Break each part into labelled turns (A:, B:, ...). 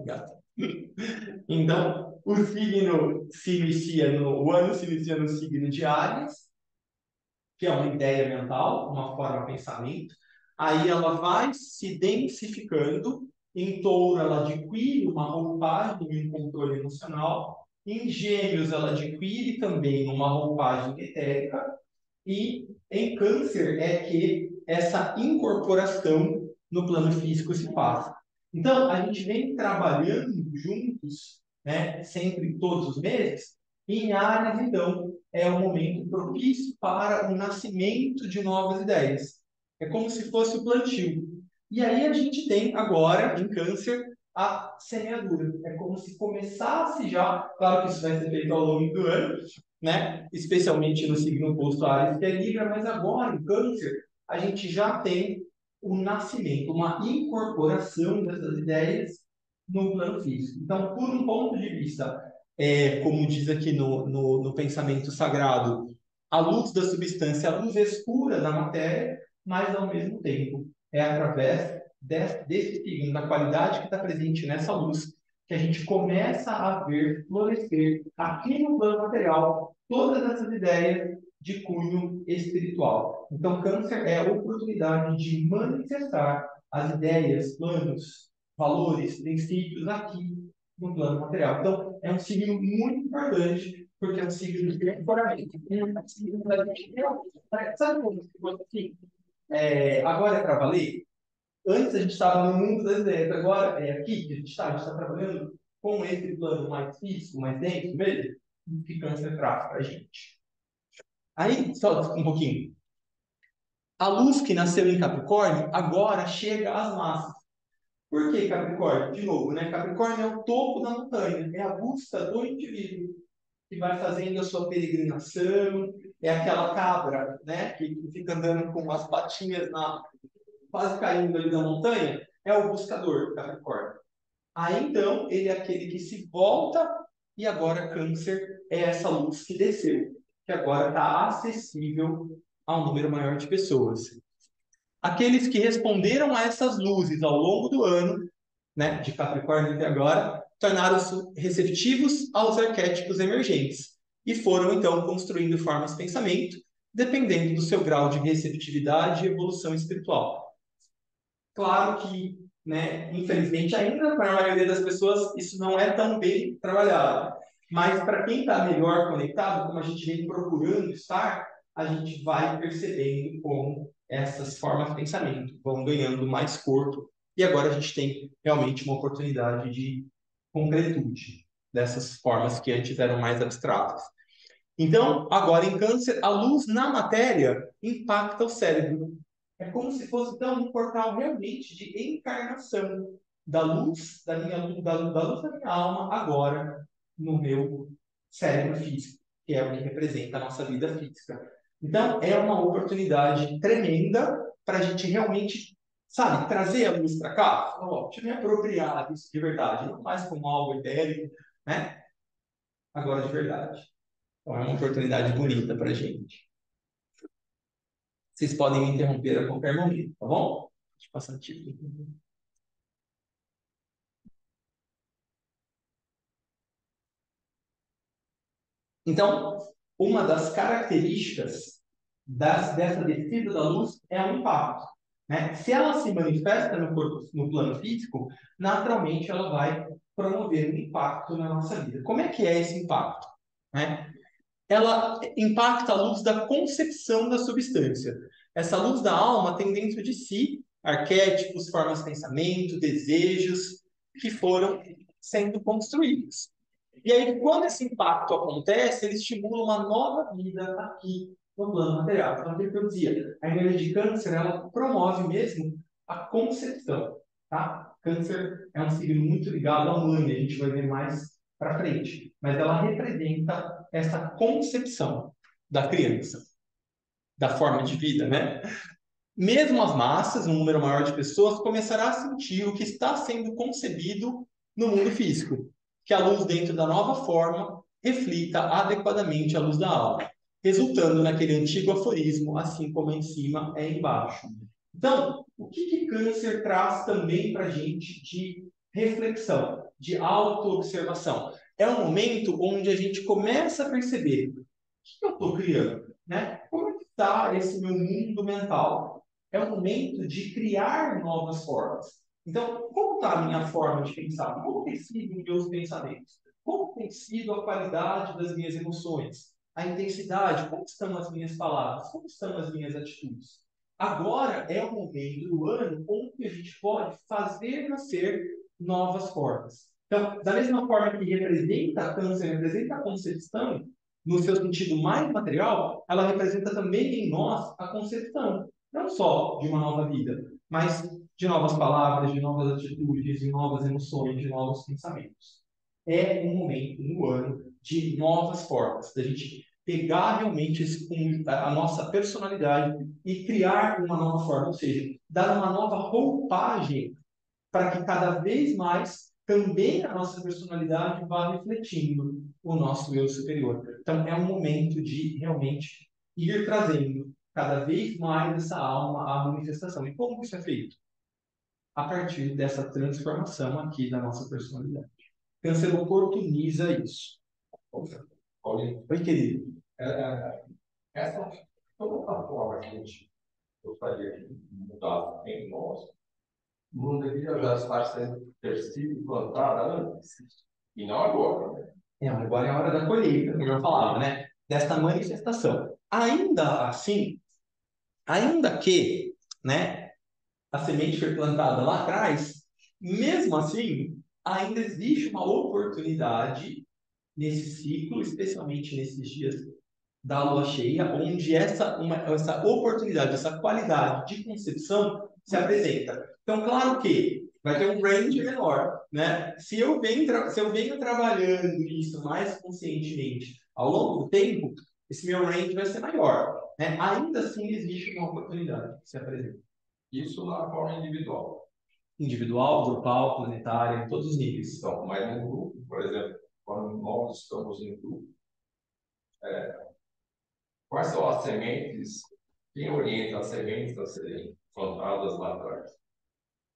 A: Gato. Então, o ano se inicia no signo de Áries, que é uma ideia mental, uma forma de pensamento. Aí ela vai se densificando. Em Touro, ela adquire uma roupagem e um controle emocional. Em Gêmeos, ela adquire também uma roupagem etérica. E em Câncer é que essa incorporação no plano físico se passa. Então, a gente vem trabalhando juntos, né, sempre todos os meses, em áreas, então, é um momento propício para o nascimento de novas ideias. É como se fosse o plantio. E aí a gente tem agora, em Câncer, a semeadura. É como se começasse já, claro que isso vai ser feito ao longo do ano, né? Especialmente no signo oposto a Áries, que é Libra, mas agora, em Câncer, a gente já tem o nascimento, uma incorporação dessas ideias no plano físico. Então, por um ponto de vista, como diz aqui no pensamento sagrado, a luz da substância, a luz escura da matéria, mas, ao mesmo tempo, é através desse signo, da qualidade que está presente nessa luz, que a gente começa a ver florescer aqui no plano material todas essas ideias de cunho espiritual. Então, Câncer é a oportunidade de manifestar as ideias, planos, valores, princípios aqui no plano material. Então, é um signo muito importante, porque é um signo de temperamento. Sabe como assim? Agora é para valer? Antes a gente estava no mundo das ideias, agora é aqui que a gente está trabalhando com esse plano mais físico, mais denso mesmo, que Câncer traz para a gente. Aí, só um pouquinho. A luz que nasceu em Capricórnio agora chega às massas. Por que Capricórnio? De novo, né? Capricórnio é o topo da montanha, é a busca do indivíduo que vai fazendo a sua peregrinação, é aquela cabra, né? Que fica andando com as patinhas quase caindo ali da montanha, é o buscador, Capricórnio. Aí então, ele é aquele que se volta e agora Câncer é essa luz que desceu, que agora está acessível a um número maior de pessoas. Aqueles que responderam a essas luzes ao longo do ano, né, de Capricórnio até agora, tornaram-se receptivos aos arquétipos emergentes e foram então construindo formas de pensamento, dependendo do seu grau de receptividade e evolução espiritual. Claro que, né, infelizmente, ainda para a maioria das pessoas isso não é tão bem trabalhado. Mas para quem está melhor conectado, como a gente vem procurando estar, a gente vai percebendo como essas formas de pensamento vão ganhando mais corpo. E agora a gente tem realmente uma oportunidade de concretude dessas formas que antes eram mais abstratas. Então, agora em Câncer, a luz na matéria impacta o cérebro. É como se fosse, então, um portal realmente de encarnação da luz da luz da minha alma agora no meu cérebro físico, que é o que representa a nossa vida física. Então, é uma oportunidade tremenda para a gente realmente, sabe, trazer a luz para cá. Oh, deixa eu me apropriar disso de verdade, não mais como algo etérico, né? Agora de verdade. Então, é uma oportunidade bonita para a gente. Vocês podem me interromper a qualquer momento, tá bom? Deixa eu passar tipo. Então, uma das características dessa descida da luz é o impacto. Né? Se ela se manifesta no corpo, no plano físico, naturalmente ela vai promover um impacto na nossa vida. Como é que é esse impacto? Né? Ela impacta a luz da concepção da substância. Essa luz da alma tem dentro de si arquétipos, formas de pensamento, desejos que foram sendo construídos. E aí, quando esse impacto acontece, ele estimula uma nova vida aqui no plano material. Então, o que eu dizia? A energia de Câncer, ela promove mesmo a concepção. Tá? Câncer é um signo muito ligado à mãe, a gente vai ver mais para frente. Mas ela representa essa concepção da criança, da forma de vida, né? Mesmo as massas, um número maior de pessoas, começará a sentir o que está sendo concebido no mundo físico, que a luz dentro da nova forma reflita adequadamente a luz da alma, resultando naquele antigo aforismo, assim como é em cima é embaixo. Então, o que Câncer traz também para a gente de reflexão, de autoobservação. É um momento onde a gente começa a perceber o que eu estou criando, né? Como é que está esse meu mundo mental? É um momento de criar novas formas. Então, como está a minha forma de pensar? Como tem sido os meus pensamentos? Como tem sido a qualidade das minhas emoções? A intensidade? Como estão as minhas palavras? Como estão as minhas atitudes? Agora é o momento do ano onde a gente pode fazer nascer novas formas. Então, da mesma forma que representa câncer, representa a concepção, no seu sentido mais material, ela representa também em nós a concepção, não só de uma nova vida, mas de novas palavras, de novas atitudes, de novas emoções, de novos pensamentos. É um momento no ano de novas formas, da gente pegar realmente a nossa personalidade e criar uma nova forma, ou seja, dar uma nova roupagem para que cada vez mais também a nossa personalidade vá refletindo o nosso eu superior. Então, é um momento de realmente ir trazendo cada vez mais essa alma à manifestação. E como isso é feito? A partir dessa transformação aqui da nossa personalidade. Câncer oportuniza isso.
B: Paulinho,
A: Oi, querido.
B: essa toda a forma que a gente gostaria de mudar em nós, não deveria já estar sendo ter sido implantada antes, e não agora, né?
A: Agora é a hora da colheita, como eu falava, né? Desta manifestação. Ainda assim, ainda que, né, a semente foi plantada lá atrás, mesmo assim, ainda existe uma oportunidade nesse ciclo, especialmente nesses dias da lua cheia, onde essa oportunidade, essa qualidade de concepção se apresenta. Então, claro que vai ter um range menor, né? Se eu venho trabalhando isso mais conscientemente ao longo do tempo, esse meu range vai ser maior, né? Ainda assim, existe uma oportunidade que se apresenta.
B: Isso na forma individual.
A: Individual, grupal, planetária, em todos os níveis.
B: Então, mas no grupo, por exemplo, quando nós estamos em grupo, quais são as sementes, quem orienta as sementes a serem plantadas lá atrás?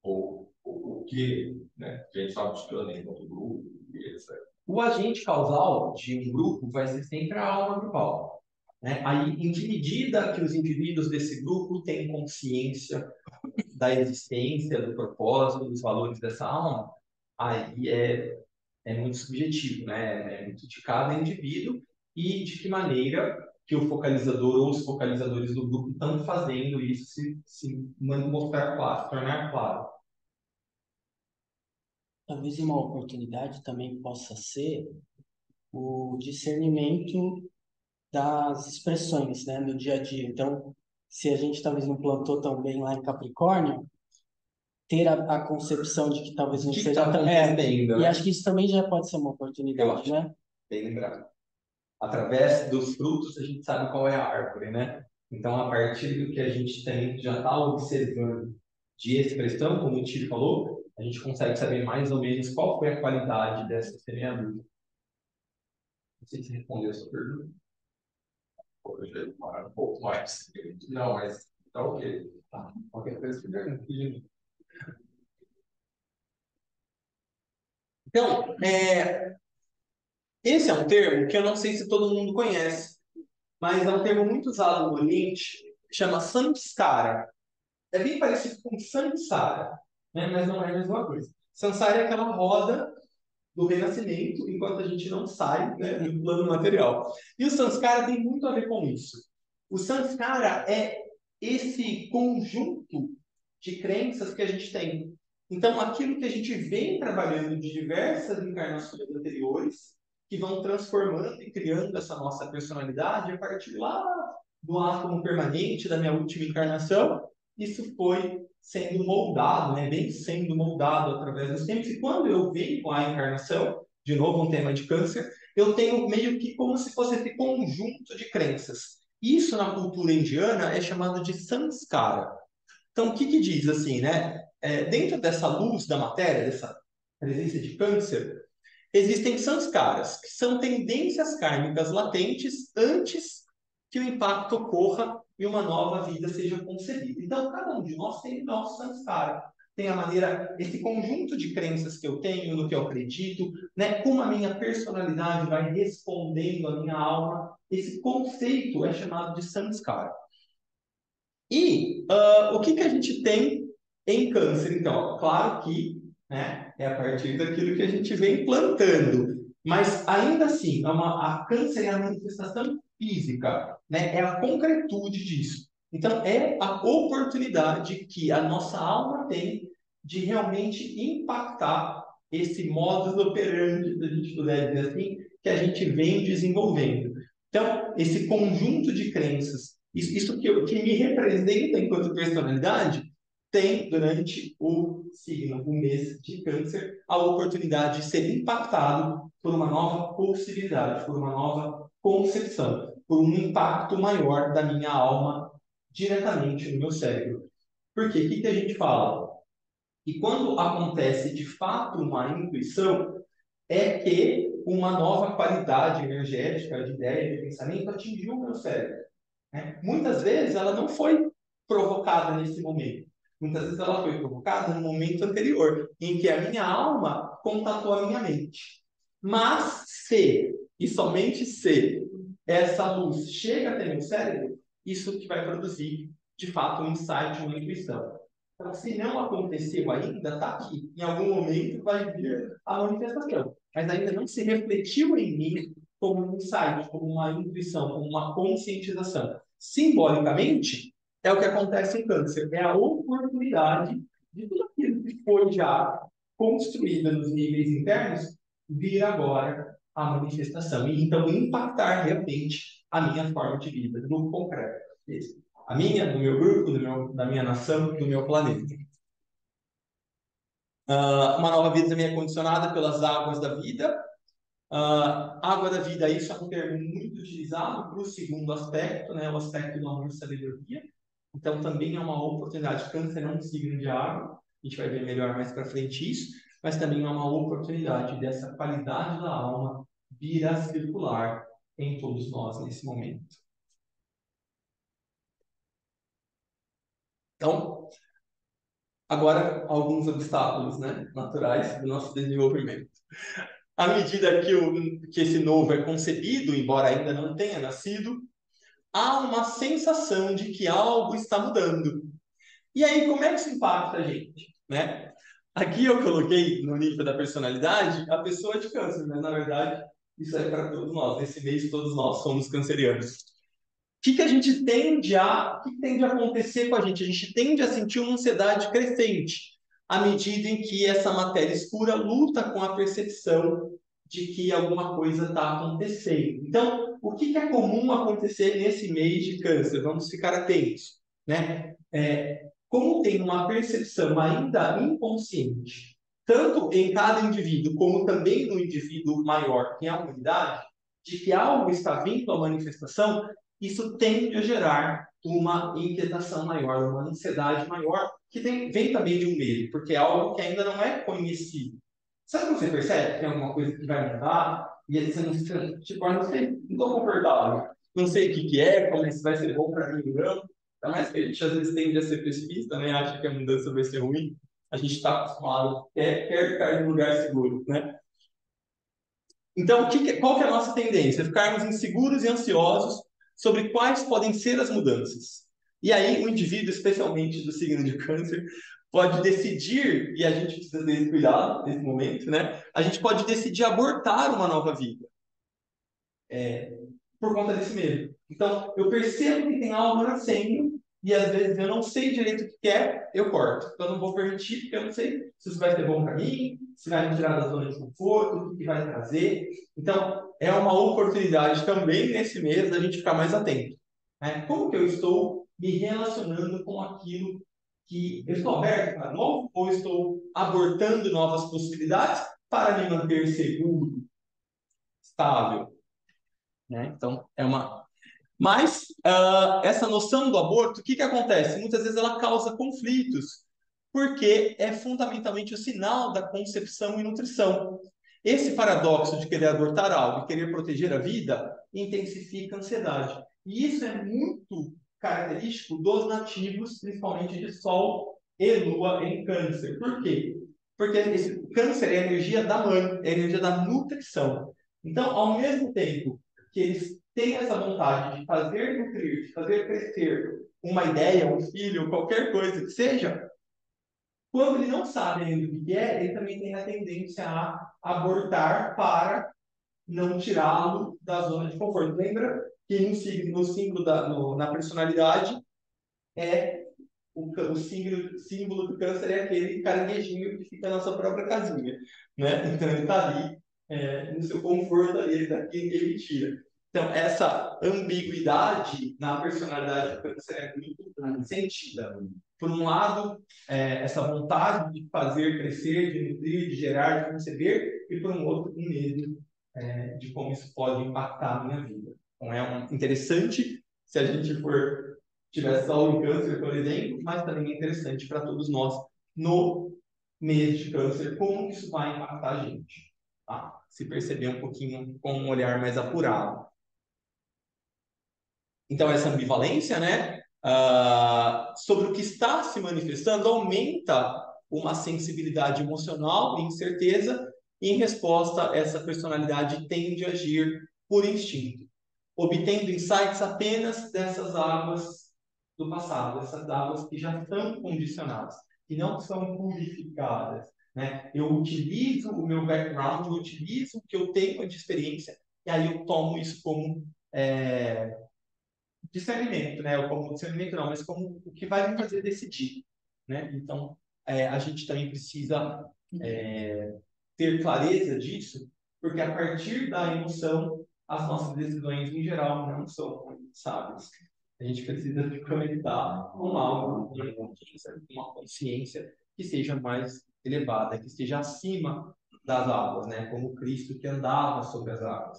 B: Ou o que, né, que a gente está buscando enquanto grupo, e etc.
A: O agente causal de um grupo vai ser sempre a alma grupal, né? Aí, em que medida que os indivíduos desse grupo têm consciência da existência, do propósito, dos valores dessa alma, aí é muito subjetivo, né? É muito de cada indivíduo e de que maneira que o focalizador ou os focalizadores do grupo estão fazendo isso se mostrar claro, se tornar claro.
C: Talvez uma oportunidade também possa ser o discernimento das expressões, né, no dia a dia. Então, se a gente talvez não plantou tão bem lá em Capricórnio, ter a concepção de que talvez não
A: O que
C: seja
A: está
C: tão...
A: acontecendo,
C: E
A: né?
C: acho que isso também já pode ser uma
A: Eu
C: oportunidade,
A: acho.
C: né?
A: Bem lembrado. Através dos frutos, a gente sabe qual é a árvore, né? Então, a partir do que a gente tem, já está observando de expressão, como o Tiro falou, a gente consegue saber mais ou menos qual foi a qualidade dessa semeadura. Não sei se respondeu a sua pergunta.
B: Hoje eu um pouco mais. Não, mas tá ok.
A: Tá, qualquer coisa que pergunta. Então, esse é um termo que eu não sei se todo mundo conhece, mas é um termo muito usado no Oriente, chama samskara. É bem parecido com samsara, né? Mas não é a mesma coisa. Samsara é aquela roda do renascimento, enquanto a gente não sai, né, do plano material. E o samskara tem muito a ver com isso. O samskara é esse conjunto de crenças que a gente tem. Então, aquilo que a gente vem trabalhando de diversas encarnações anteriores, que vão transformando e criando essa nossa personalidade a partir lá do átomo permanente da minha última encarnação, isso foi sendo moldado, né? Vem sendo moldado através dos tempos. E quando eu venho com a encarnação, de novo um tema de câncer, eu tenho meio que como se fosse esse conjunto de crenças. Isso na cultura indiana é chamado de samskara. Então, o que que diz assim, né? Dentro dessa luz da matéria, dessa presença de câncer, existem samskaras, que são tendências kármicas latentes antes que o impacto ocorra e uma nova vida seja concebida. Então, cada um de nós tem o nosso samskara. tem a maneira, esse conjunto de crenças que eu tenho, no que eu acredito, né? Como a minha personalidade vai respondendo à minha alma. Esse conceito é chamado de samskara. E o que a gente tem em câncer, então? Claro que, né, é a partir daquilo que a gente vem plantando. Mas, ainda assim, a câncer é a manifestação física, né? É a concretude disso. Então, é a oportunidade que a nossa alma tem de realmente impactar esse modus operandi, se a gente puder dizer assim, que a gente vem desenvolvendo. Então, esse conjunto de crenças, isso que me representa enquanto personalidade, tem durante o signo, o mês de Câncer, a oportunidade de ser impactado por uma nova possibilidade, por uma nova concepção, por um impacto maior da minha alma diretamente no meu cérebro. Porque o que a gente fala? E quando acontece de fato uma intuição, é que uma nova qualidade energética de ideia, de pensamento atingiu o meu cérebro, né? Muitas vezes ela não foi provocada nesse momento. Muitas vezes ela foi provocada no momento anterior, em que a minha alma contatou a minha mente. Mas se, e somente se, essa luz chega até meu cérebro, isso que vai produzir, de fato, um insight, uma intuição. Então, se não aconteceu ainda, está aqui. Em algum momento vai vir a manifestação. Mas ainda não se refletiu em mim como um insight, como uma intuição, como uma conscientização. Simbolicamente, é o que acontece em Câncer. É a oportunidade de tudo aquilo que foi já construído nos níveis internos vir agora a manifestação. E então impactar realmente a minha forma de vida, no concreto. A minha, do meu grupo, da minha nação, do meu planeta. Uma nova vida também é condicionada pelas águas da vida. Água da vida, isso é um termo muito utilizado para o segundo aspecto, né? O aspecto do amor e sabedoria. Então, também é uma oportunidade. Câncer é um signo de água, a gente vai ver melhor mais para frente isso, mas também é uma oportunidade dessa qualidade da alma vir a circular em todos nós nesse momento. Então, agora, alguns obstáculos, né, naturais do nosso desenvolvimento. À medida que esse novo é concebido, embora ainda não tenha nascido, há uma sensação de que algo está mudando. E aí, como é que isso impacta a gente, né? Aqui eu coloquei, no nível da personalidade, a pessoa de câncer, mas na verdade isso é para todos nós. Nesse mês, todos nós somos cancerianos. O que a gente o que tende a acontecer com a gente? A gente tende a sentir uma ansiedade crescente à medida em que essa matéria escura luta com a percepção de que alguma coisa está acontecendo. Então, o que é comum acontecer nesse mês de câncer? Vamos ficar atentos, né? Como tem uma percepção ainda inconsciente, tanto em cada indivíduo, como também no indivíduo maior, que é a humanidade, de que algo está vindo à manifestação, isso tende a gerar uma inquietação maior, uma ansiedade maior, que vem também de um medo, porque é algo que ainda não é conhecido. Sabe quando você percebe que tem alguma coisa que vai mudar, e aí você não, tipo, não sei, não estou confortável, não sei o que é, como isso vai ser bom para mim ou não. Ainda mais que a gente às vezes tende a ser pessimista, né? Acha que a mudança vai ser ruim. A gente está acostumado, quer ficar em um lugar seguro, né? Então, qual que é a nossa tendência? Ficarmos inseguros e ansiosos sobre quais podem ser as mudanças. E aí, o indivíduo, especialmente do signo de Câncer, pode decidir, e a gente precisa ter esse cuidado nesse momento, né? A gente pode decidir abortar uma nova vida. Por conta desse medo. Então, eu percebo que tem algo nascendo e às vezes eu não sei direito o que é, eu corto. Então, eu não vou permitir, porque eu não sei se isso vai ser bom para mim, se vai me tirar da zona de conforto, o que vai trazer. Então, é uma oportunidade também nesse mês da gente ficar mais atento, né? Como que eu estou me relacionando com aquilo que eu estou aberto para novo ou estou abortando novas possibilidades para me manter seguro, estável, né? Então, é uma... Mas essa noção do aborto, o que acontece? Muitas vezes ela causa conflitos, porque é fundamentalmente o sinal da concepção e nutrição. Esse paradoxo de querer abortar algo e querer proteger a vida intensifica a ansiedade. E isso é muito característico dos nativos, principalmente de Sol e Lua em Câncer. Por quê? Porque esse Câncer é a energia da mãe, é a energia da nutrição. Então, ao mesmo tempo que eles têm essa vontade de fazer nutrir, de fazer crescer uma ideia, um filho, qualquer coisa que seja, quando ele não sabe ainda o que é, ele também tem a tendência a abortar para não tirá-lo da zona de conforto. Lembra que no símbolo na personalidade é o símbolo do câncer é aquele caranguejinho que fica na sua própria casinha, né? Então ele está ali no seu conforto ali, ele está aqui e ele tira. Então essa ambiguidade na personalidade do câncer é muito sentida. Por um lado, essa vontade de fazer crescer, de nutrir, de gerar, de conceber, e por um outro, um medo de como isso pode impactar a minha vida. Então interessante se a gente tivesse só em câncer, por exemplo, mas também é interessante para todos nós no mês de câncer, como isso vai impactar a gente, tá? Se perceber um pouquinho com um olhar mais apurado. Então, essa ambivalência, né, sobre o que está se manifestando, aumenta uma sensibilidade emocional e incerteza, e em resposta, essa personalidade tende a agir por instinto, obtendo insights apenas dessas águas do passado, essas águas que já estão condicionadas, que não são purificadas, né? Eu utilizo o meu background, eu utilizo o que eu tenho de experiência, e aí eu tomo isso como discernimento, né? Ou como discernimento não, mas como o que vai me fazer decidir, né? Então, a gente também precisa ter clareza disso, porque a partir da emoção, as nossas decisões, em geral, não são muito sábias. A gente precisa se conectar com algo, uma consciência que seja mais elevada, que esteja acima das águas, né? Como Cristo que andava sobre as águas.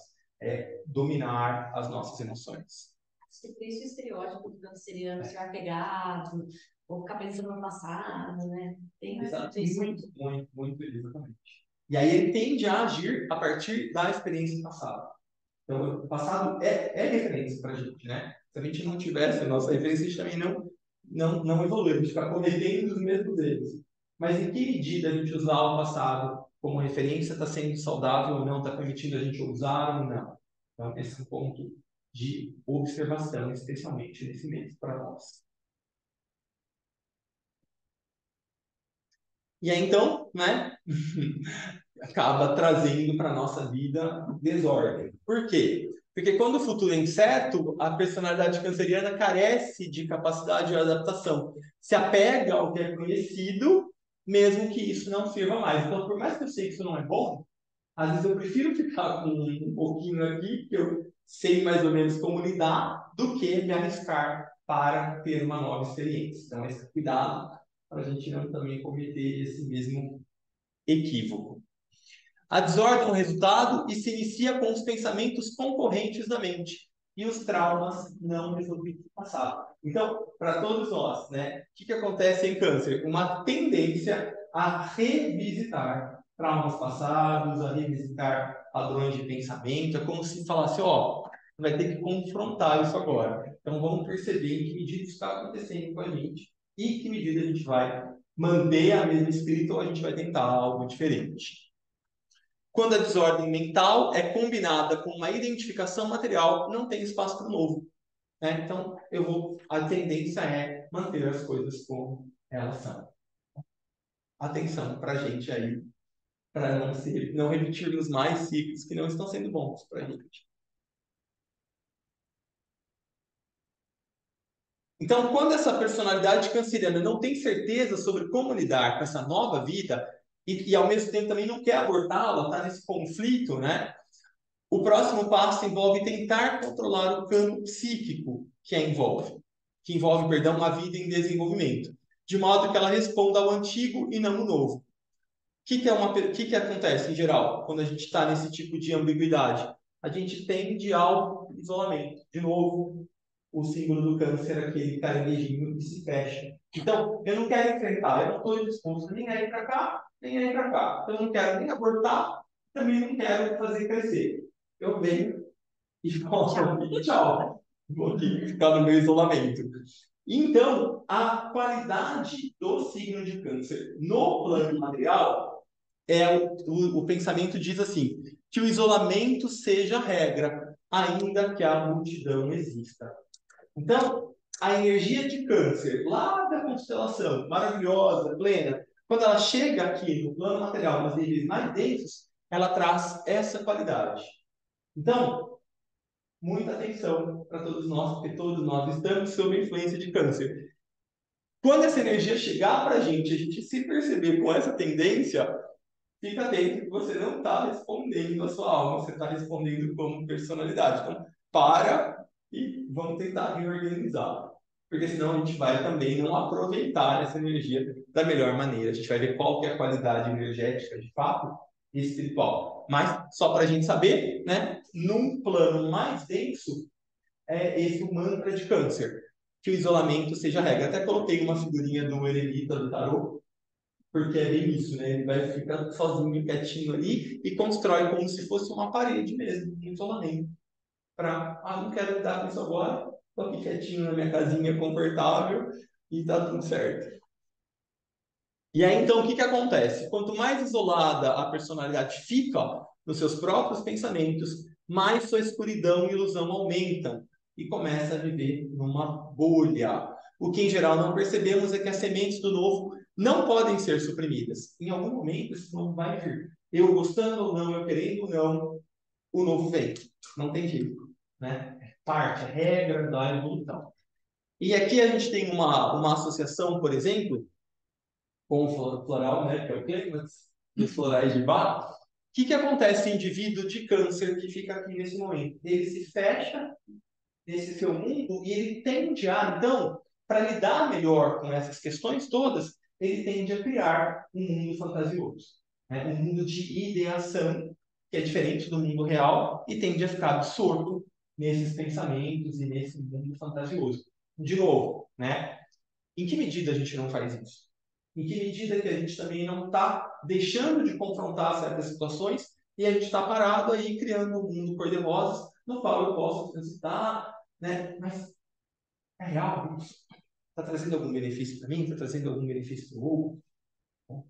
A: Dominar as nossas emoções.
D: Acho que por isso o estereótipo do canceriano ser apegado, ou ficar pensando no passado, né? Tem
A: muito, exatamente. E aí ele tende a agir a partir da experiência passada. Então, o passado é referência para a gente, né? Se a gente não tivesse a nossa referência, a gente também não evolui, a gente fica cometendo os mesmos erros. Mas em que medida a gente usar o passado como referência está sendo saudável ou não, está permitindo a gente usar ou não? Então, esse é um ponto de observação, especialmente nesse mês para nós. E aí, então, né, acaba trazendo para a nossa vida desordem. Por quê? Porque quando o futuro é incerto, a personalidade canceriana carece de capacidade de adaptação. Se apega ao que é conhecido, mesmo que isso não sirva mais. Então, por mais que eu sei que isso não é bom, às vezes eu prefiro ficar com um pouquinho aqui, que eu sei mais ou menos como lidar, do que me arriscar para ter uma nova experiência. Então, esse cuidado para a gente não também cometer esse mesmo equívoco. A desordem é um resultado e se inicia com os pensamentos concorrentes da mente e os traumas não resolvidos do passado. Então, para todos nós, né, o que acontece em câncer? Uma tendência a revisitar traumas passados, a revisitar padrões de pensamento. É como se falasse, ó, vai ter que confrontar isso agora. Então, vamos perceber em que medida isso está acontecendo com a gente e em que medida a gente vai manter a mesma escrita ou a gente vai tentar algo diferente. Quando a desordem mental é combinada com uma identificação material, não tem espaço para o novo. Né? Então, a tendência é manter as coisas como elas são. Atenção para a gente aí, para não repetirmos mais ciclos que não estão sendo bons para a gente. Então, quando essa personalidade canceriana não tem certeza sobre como lidar com essa nova vida e ao mesmo tempo também não quer abortá-la, está nesse conflito, né? O próximo passo envolve tentar controlar o campo psíquico que envolve, perdão, uma vida em desenvolvimento, de modo que ela responda ao antigo e não ao novo. O que acontece em geral quando a gente está nesse tipo de ambiguidade? A gente tende ao isolamento. De novo, o símbolo do câncer, aquele caranguejinho que se fecha. Então, eu não quero enfrentar, eu não estou disposto nem a ir para cá, nem a ir para cá. Eu não quero nem abortar, também não quero fazer crescer. Eu venho e falo, tchau. Vou aqui ficar no meu isolamento. Então, a qualidade do signo de Câncer no plano material o pensamento diz assim, que o isolamento seja a regra, ainda que a multidão exista. Então, a energia de Câncer, lá da constelação, maravilhosa, plena, quando ela chega aqui no plano material, nos níveis mais densos, ela traz essa qualidade. Então, muita atenção para todos nós, porque todos nós estamos sob a influência de Câncer. Quando essa energia chegar para a gente se perceber com essa tendência, fica atento que você não está respondendo a sua alma, você está respondendo como personalidade. Então, para e vamos tentar reorganizar. Porque senão a gente vai também não aproveitar essa energia da melhor maneira. A gente vai ver qual que é a qualidade energética, de fato, e espiritual. Mas, só para a gente saber, né, num plano mais denso, é esse o mantra de Câncer, que o isolamento seja a regra. Até coloquei uma figurinha do eremita do tarô, porque é bem isso, né? Ele vai ficando sozinho, quietinho ali e constrói como se fosse uma parede mesmo, um isolamento. Não quero lidar com isso agora, estou aqui quietinho na minha casinha confortável e está tudo certo. E aí, então, o que acontece? Quanto mais isolada a personalidade fica nos seus próprios pensamentos, mais sua escuridão e ilusão aumentam e começa a viver numa bolha. O que, em geral, não percebemos é que as sementes do novo não podem ser suprimidas. Em algum momento, esse novo vai vir. Eu gostando ou não, eu querendo ou não, o novo vem. Não tem jeito, né? Parte, a regra da evolução. E aqui a gente tem uma associação, por exemplo, com o floral, né, que é o clímax dos florais de Bach. O que acontece no indivíduo de Câncer que fica aqui nesse momento? Ele se fecha nesse seu mundo e ele tende a, então, para lidar melhor com essas questões todas, ele tende a criar um mundo fantasioso, né? Um mundo de ideação, que é diferente do mundo real, e tende a ficar absorto nesses pensamentos e nesse mundo fantasioso. De novo, né? Em que medida a gente não faz isso? Em que medida que a gente também não está deixando de confrontar certas situações e a gente está parado aí criando um mundo cor-de-rosa no qual eu posso transitar, né? Mas é real isso? Está trazendo algum benefício para mim? Está trazendo algum benefício para o outro? Bom,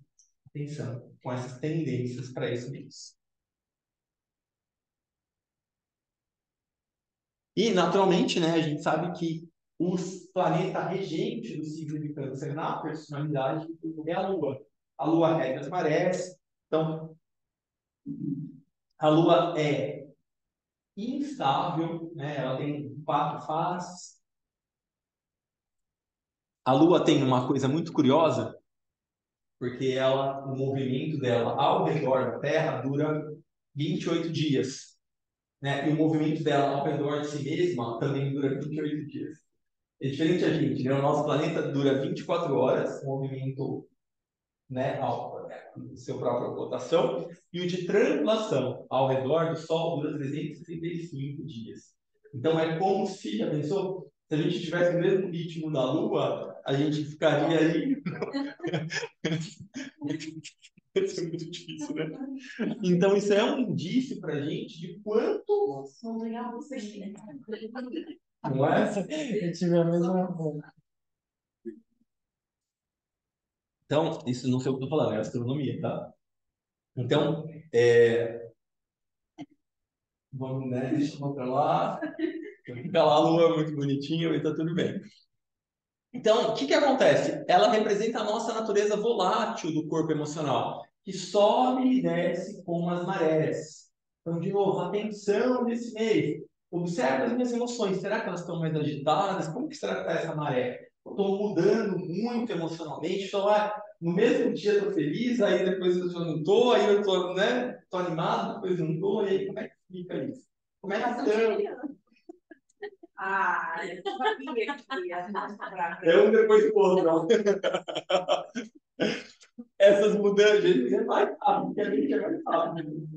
A: atenção com essas tendências para esse mês. E, naturalmente, né, a gente sabe que os planeta regente do signo de Câncer na personalidade é a Lua. A Lua rege as marés. Então, a Lua é instável, né? Ela tem 4 fases. A Lua tem uma coisa muito curiosa, porque o movimento dela ao redor da Terra dura 28 dias, né? E o movimento dela ao redor de si mesma também dura 28 dias. É diferente a gente, né? O nosso planeta dura 24 horas, o movimento, né, seu própria rotação, e o de translação ao redor do Sol dura 365 dias. Então é como se, já pensou? Se a gente tivesse o mesmo ritmo da Lua, a gente ficaria aí. Isso é muito difícil, né? Então, isso é um indício para a gente de quanto.
D: Não legal você.
A: Não é?
C: Eu tive a mesma coisa.
A: Então, isso não sei o que eu estou falando, é astronomia, tá? Então, vamos, né? Deixa eu mostrar lá. Fica lá a lua muito bonitinha e tá tudo bem. Então, o que acontece? Ela representa a nossa natureza volátil do corpo emocional, que sobe e desce como as marés. Então, de novo, atenção nesse mês. Observe as minhas emoções. Será que elas estão mais agitadas? Como que será que está essa maré? Eu estou mudando muito emocionalmente. Então, no mesmo dia eu estou feliz, aí depois eu já não estou, aí eu estou, né, tô animado, depois não estou, e aí como é que fica isso? Como é que estão?
D: Eu sabia que ia mostrar.
A: É um depois do outro. Essas mudanças, gente, é mais rápido, que a gente é mais rápido.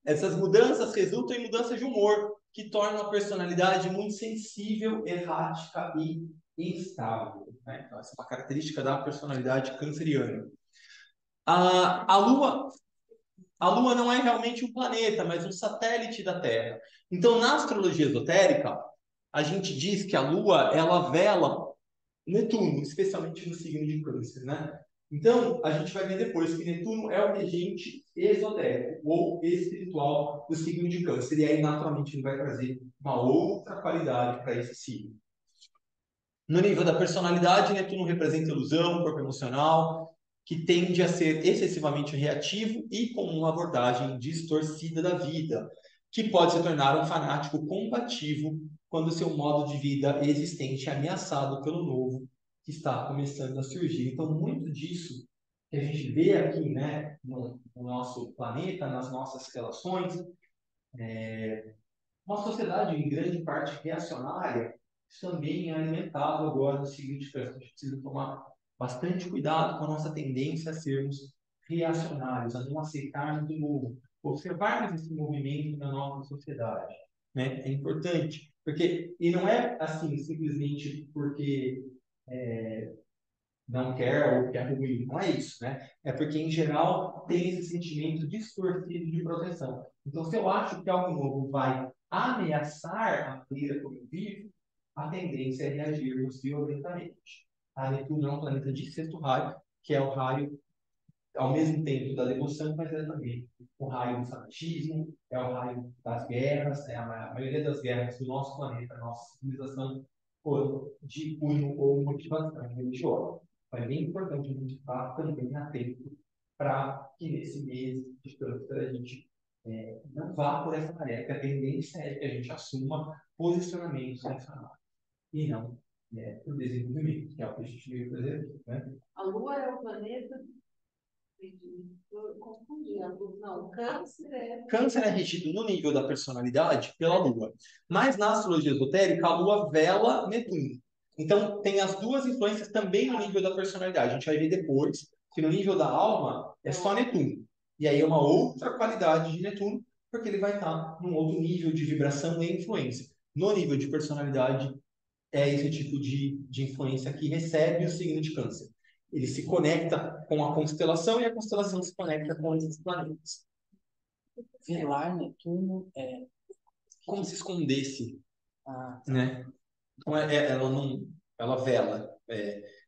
A: Essas mudanças resultam em mudanças de humor, que tornam a personalidade muito sensível, errática e instável. Né? Então, essa é uma característica da personalidade canceriana. A Lua não é realmente um planeta, mas um satélite da Terra. Então, na astrologia esotérica, a gente diz que a Lua, ela vela Netuno, especialmente no signo de Câncer, né? Então, a gente vai ver depois que Netuno é o regente esotérico ou espiritual do signo de Câncer. E aí, naturalmente, ele vai trazer uma outra qualidade para esse signo. No nível da personalidade, Netuno representa ilusão, corpo emocional, que tende a ser excessivamente reativo e com uma abordagem distorcida da vida, que pode se tornar um fanático combativo quando seu modo de vida existente é ameaçado pelo novo que está começando a surgir. Então, muito disso que a gente vê aqui, né, no nosso planeta, nas nossas relações, uma sociedade em grande parte reacionária, isso também é alimentado agora no seguinte, a gente precisa tomar bastante cuidado com a nossa tendência a sermos reacionários, a não aceitarmos o novo, observarmos esse movimento na nossa sociedade, né? É importante, porque, e não é assim, simplesmente porque não quer ou quer ruim, não é isso, né? É porque, em geral, tem esse sentimento distorcido de proteção. Então, se eu acho que algo novo vai ameaçar a maneira como eu vivo, a tendência é reagirmos violentamente. A Netuno é um planeta de sexto raio, que é o raio, ao mesmo tempo, da devoção, mas é também o raio do fanatismo, é o raio das guerras, né? A maioria das guerras do nosso planeta, da nossa civilização, foram de cunho ou motivação religiosa. Então, é bem importante a gente estar também atento para que nesse mês de câncer a gente não vá por essa maré, que a tendência é que a gente assuma posicionamentos racionais e não por desenvolvimento, que é o que a gente veio fazer aqui, né?
D: A Lua é o planeta. Eu confundi. Não, Câncer é.
A: Câncer é regido no nível da personalidade pela Lua. Mas na astrologia esotérica, a Lua vela Netuno. Então, tem as duas influências também no nível da personalidade. A gente vai ver depois que no nível da alma é só Netuno. E aí é uma outra qualidade de Netuno, porque ele vai estar num outro nível de vibração e influência. No nível de personalidade, é esse tipo de influência que recebe o signo de Câncer. Ele se conecta com a constelação e a constelação se conecta com esses planetas.
C: Velar Netuno
A: Como se escondesse,
C: tá.
A: né? Então, ela não, ela vela.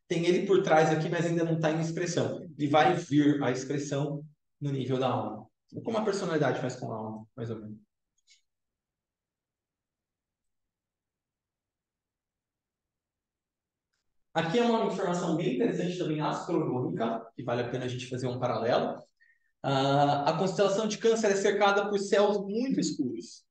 A: Tem ele por trás aqui, mas ainda não está em expressão. E vai vir a expressão no nível da alma. Como a personalidade faz com a alma, mais ou menos. Aqui é uma informação bem interessante também astronômica, que vale a pena a gente fazer um paralelo. A constelação de Câncer é cercada por céus muito escuros.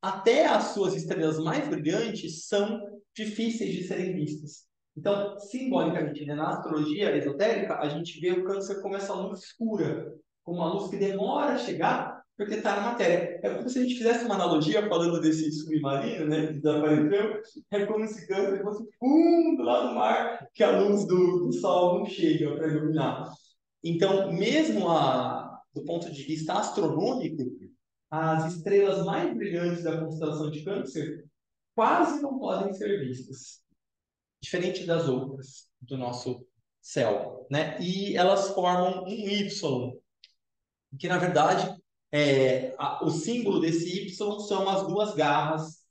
A: Até as suas estrelas mais brilhantes são difíceis de serem vistas. Então, simbolicamente, né, na astrologia esotérica, a gente vê o Câncer como essa luz escura, como uma luz que demora a chegar porque está na matéria. É como se a gente fizesse uma analogia falando desse submarino, né, que desapareceu. É como se Câncer fosse fundo lá no mar, que a luz do sol não chega para iluminar. Então, mesmo do ponto de vista astronômico, as estrelas mais brilhantes da constelação de Câncer quase não podem ser vistas, diferente das outras do nosso céu, né? E elas formam um Y, que na verdade o símbolo desse Y são as duas garras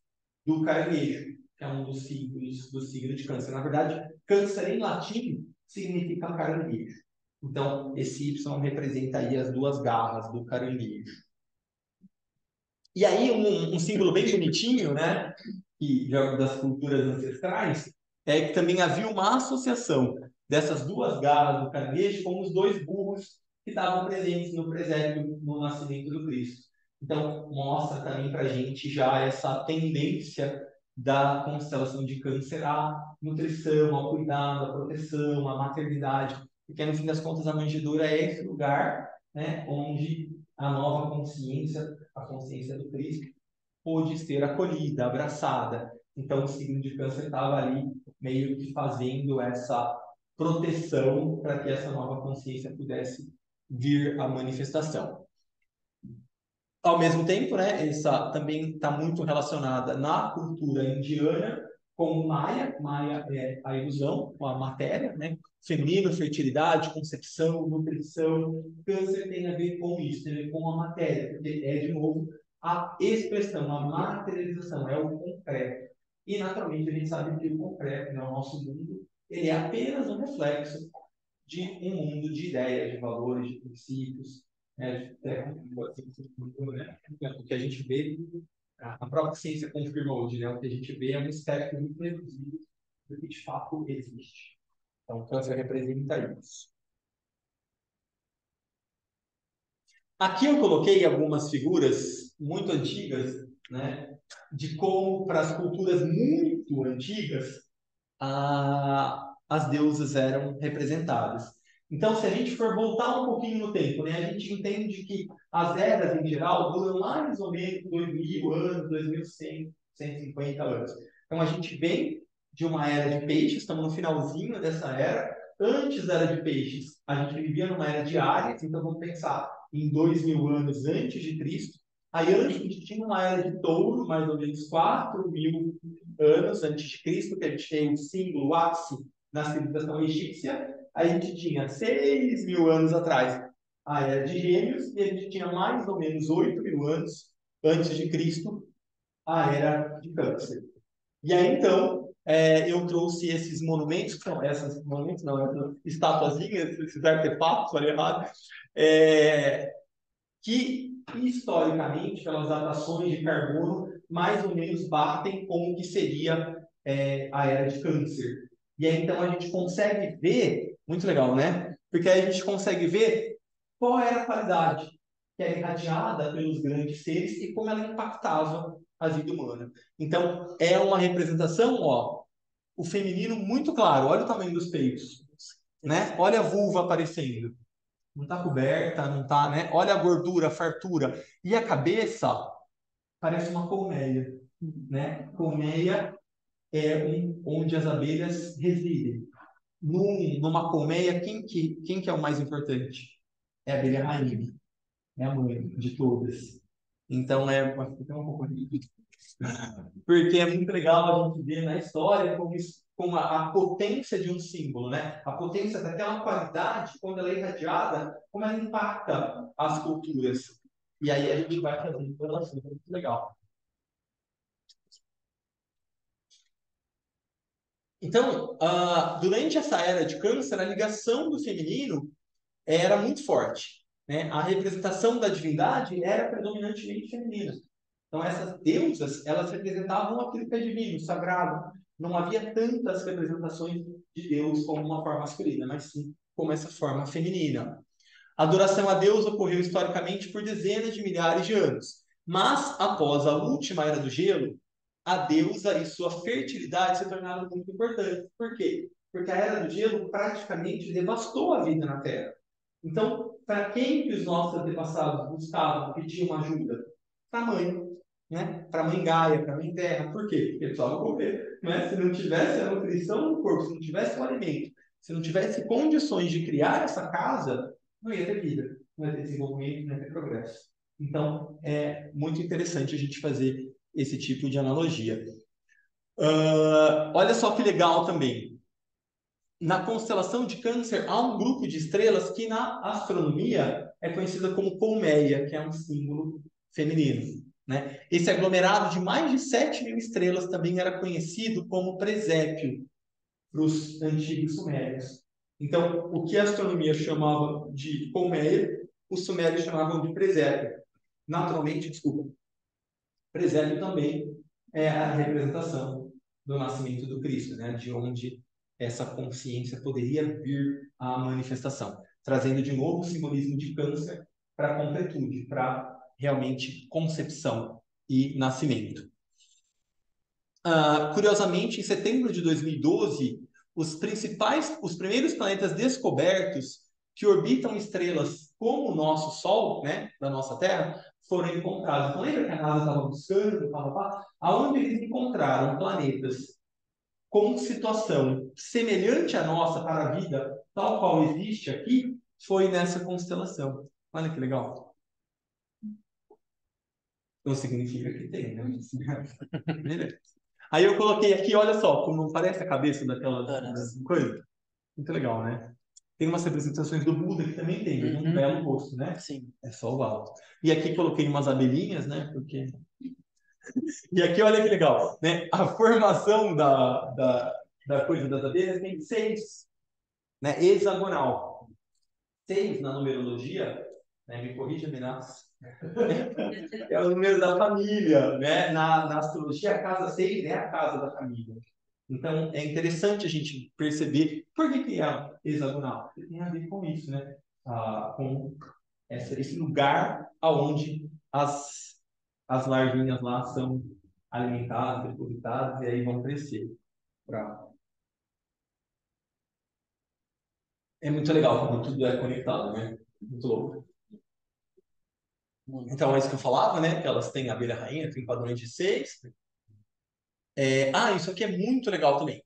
A: do caranguejo, que é um dos símbolos do signo de Câncer. Na verdade, Câncer em latim significa caranguejo. Então, esse Y representa aí as duas garras do caranguejo. E aí, um símbolo bem bonitinho, né, das culturas ancestrais, é que também havia uma associação dessas duas garras do caranguejo com os dois burros que estavam presentes no presépio no nascimento do Cristo. Então, mostra também para a gente já essa tendência da constelação de Câncer à nutrição, ao cuidado, à proteção, à maternidade, porque no fim das contas a manjedoura é esse lugar, né, onde a nova consciência, a consciência do Cristo, pôde ser acolhida, abraçada. Então, o signo de Câncer estava ali meio que fazendo essa proteção para que essa nova consciência pudesse vir à manifestação. Ao mesmo tempo, né, essa também está muito relacionada na cultura indiana com o Maya. Maya é a ilusão, com a matéria, né? Feminino, fertilidade, concepção, nutrição. Câncer tem a ver com isso, tem a ver com a matéria, porque é, de novo, a expressão, a materialização, é o concreto. E, naturalmente, a gente sabe que o concreto, né, o nosso mundo, ele é apenas um reflexo de um mundo de ideias, de valores, de princípios, né, o que a gente vê, a própria ciência confirma hoje, né, o que a gente vê é um espectro muito reduzido do que de fato existe. Então, o câncer representa isso. Aqui eu coloquei algumas figuras muito antigas, né, de como, para as culturas muito antigas, as deusas eram representadas. Então, se a gente for voltar um pouquinho no tempo, né, a gente entende que as eras, em geral, duram mais ou menos 2.000 anos, 2.100, 150 anos. Então, a gente vem de uma era de peixes, estamos no finalzinho dessa era. Antes da era de peixes, a gente vivia numa era de Áries, então vamos pensar em 2.000 anos antes de Cristo. Aí antes a gente tinha uma era de touro, mais ou menos 4.000 anos antes de Cristo, que a gente tem um símbolo, o ápice, na civilização egípcia. Aí a gente tinha 6.000 anos atrás a era de Gêmeos, e a gente tinha mais ou menos 8.000 anos antes de Cristo a era de Câncer. E aí, então, eu trouxe esses monumentos, essas monumentos não, essas estatuazinhas, esses artefatos, falei errado, que historicamente, pelas datações de carbono, mais ou menos batem com o que seria a era de Câncer. E aí, então, a gente consegue ver, muito legal, né? Porque aí a gente consegue ver qual era a qualidade que era irradiada pelos grandes seres e como ela impactava a vida humana. Então, é uma representação, ó, o feminino muito claro. Olha o tamanho dos peitos, né? Olha a vulva aparecendo. Não está coberta, não está, né? Olha a gordura, a fartura. E a cabeça parece uma colmeia, né? Colmeia é onde as abelhas residem. Numa colmeia, quem que é o mais importante? É a abelha rainha. É a mãe de todas. Então, fica um pouco porque é muito legal a gente ver na história como a potência de um símbolo, né? A potência daquela qualidade, quando ela é irradiada, como ela impacta as culturas. E aí a gente vai fazendo relação, é muito legal. Então, durante essa era de Câncer, a ligação do feminino era muito forte, né? A representação da divindade era predominantemente feminina. Então, essas deusas, elas representavam aquilo que é divino, sagrado. Não havia tantas representações de Deus como uma forma masculina, mas sim como essa forma feminina. A adoração a Deus ocorreu historicamente por dezenas de milhares de anos. Mas, após a última era do gelo, a deusa e sua fertilidade se tornaram muito importantes. Por quê? Porque a era do gelo praticamente devastou a vida na Terra. Então, para quem que os nossos antepassados buscavam, pediam ajuda? Para a mãe, né? Para a mãe Gaia, para a mãe Terra. Por quê? Porque precisava comer, né? Se não tivesse a nutrição no corpo, se não tivesse o alimento, se não tivesse condições de criar essa casa, não ia ter vida, não ia ter desenvolvimento, não ia ter progresso. Então, é muito interessante a gente fazer esse tipo de analogia. Olha só que legal também. Na constelação de Câncer, há um grupo de estrelas que na astronomia é conhecida como colmeia, que é um símbolo feminino, né? Esse aglomerado de mais de 7.000 estrelas também era conhecido como presépio para os antigos sumérios. Então, o que a astronomia chamava de colmeia, os sumérios chamavam de presépio. Naturalmente, desculpa, presépio também é a representação do nascimento do Cristo, né? De onde essa consciência poderia vir à manifestação, trazendo de novo o simbolismo de Câncer para a concretude, para realmente concepção e nascimento. Curiosamente, em setembro de 2012, os primeiros planetas descobertos que orbitam estrelas como o nosso Sol, né, da nossa Terra, foram encontrados. Então, lembra que a NASA estava buscando, aonde eles encontraram planetas com situação semelhante à nossa para a vida, tal qual existe aqui, foi nessa constelação. Olha que legal. Não significa que tem, né? Beleza. Aí eu coloquei aqui, olha só, como não parece a cabeça daquela coisa. Muito legal, né? Tem umas representações do Buda que também tem, um belo rosto, né?
C: Sim.
A: É só o alto. E aqui coloquei umas abelhinhas, né? Porque E aqui, olha que legal, né? A formação da coisa das abelhas tem 6, né? Hexagonal. 6 na numerologia, né? Me corrija, Minas. É o número da família, né? Na astrologia, a casa 6 é a casa da família. Então, é interessante a gente perceber por que é hexagonal. Porque tem a ver com isso, né? Com esse lugar aonde as larvinhas lá são alimentadas, depositadas, e aí vão crescer. É muito legal como tudo é conectado, né? Muito louco. Então, é isso que eu falava, né? Que elas têm abelha rainha, tem padrões de 6. Isso aqui é muito legal também.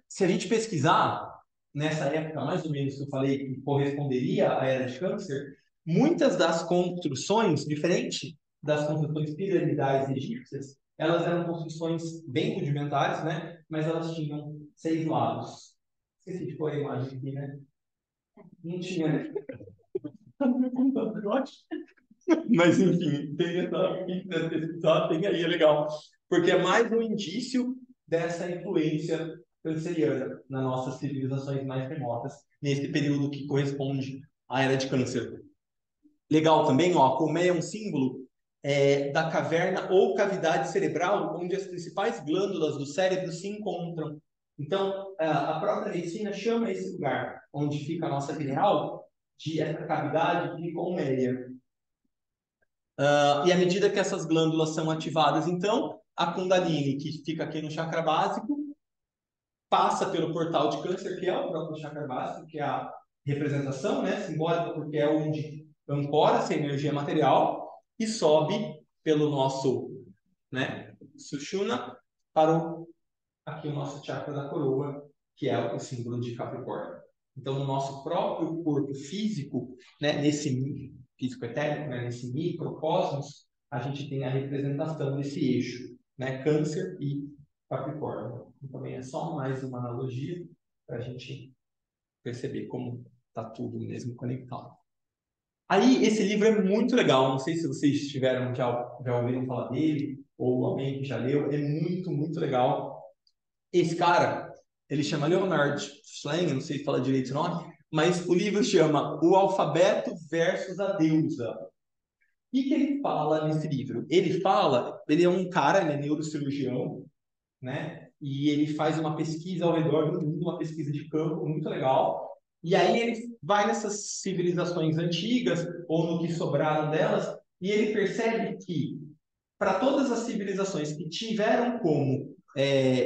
A: Se a gente pesquisar, nessa época, mais ou menos, que eu falei, que corresponderia à Era de Câncer, muitas das construções, diferente das construções piramidais egípcias, elas eram construções bem rudimentares, né? Mas elas tinham 6 lados. Esqueci de pôr a imagem aqui, né? Não tinha, né? Mas, enfim, tem essa, quem quiser pesquisar, tem aí, é legal. Porque é mais um indício dessa influência canceriana nas nossas civilizações mais remotas, nesse período que corresponde à Era de Câncer. Legal também, ó, a colmeia é um símbolo da caverna ou cavidade cerebral, onde as principais glândulas do cérebro se encontram. Então, a própria medicina chama esse lugar, onde fica a nossa pineal, de essa cavidade de colmeia. E à medida que essas glândulas são ativadas, então, a Kundalini, que fica aqui no chakra básico, passa pelo portal de Câncer, que é o próprio chakra básico, que é a representação, né, simbólica, porque é onde ancora essa energia material, e sobe pelo nosso, né, Sushumna para aqui o nosso chakra da coroa, que é o símbolo de Capricórnio. Então, no nosso próprio corpo físico, né, nesse físico etérico, né, nesse microcosmos, a gente tem a representação desse eixo, né, Câncer e Capricórnio. Então, também é só mais uma analogia para a gente perceber como está tudo mesmo conectado. Aí, esse livro é muito legal. Não sei se vocês já ouviram falar dele, ou alguém que já leu. É muito, muito legal. Esse cara, ele chama Leonard Shlain, não sei se fala direito o nome, mas o livro chama O Alfabeto versus a Deusa. O que ele fala nesse livro? Ele é um cara, ele é neurocirurgião, né? E ele faz uma pesquisa ao redor do mundo, uma pesquisa de campo muito legal. E aí ele vai nessas civilizações antigas, ou no que sobraram delas, e ele percebe que para todas as civilizações que tiveram como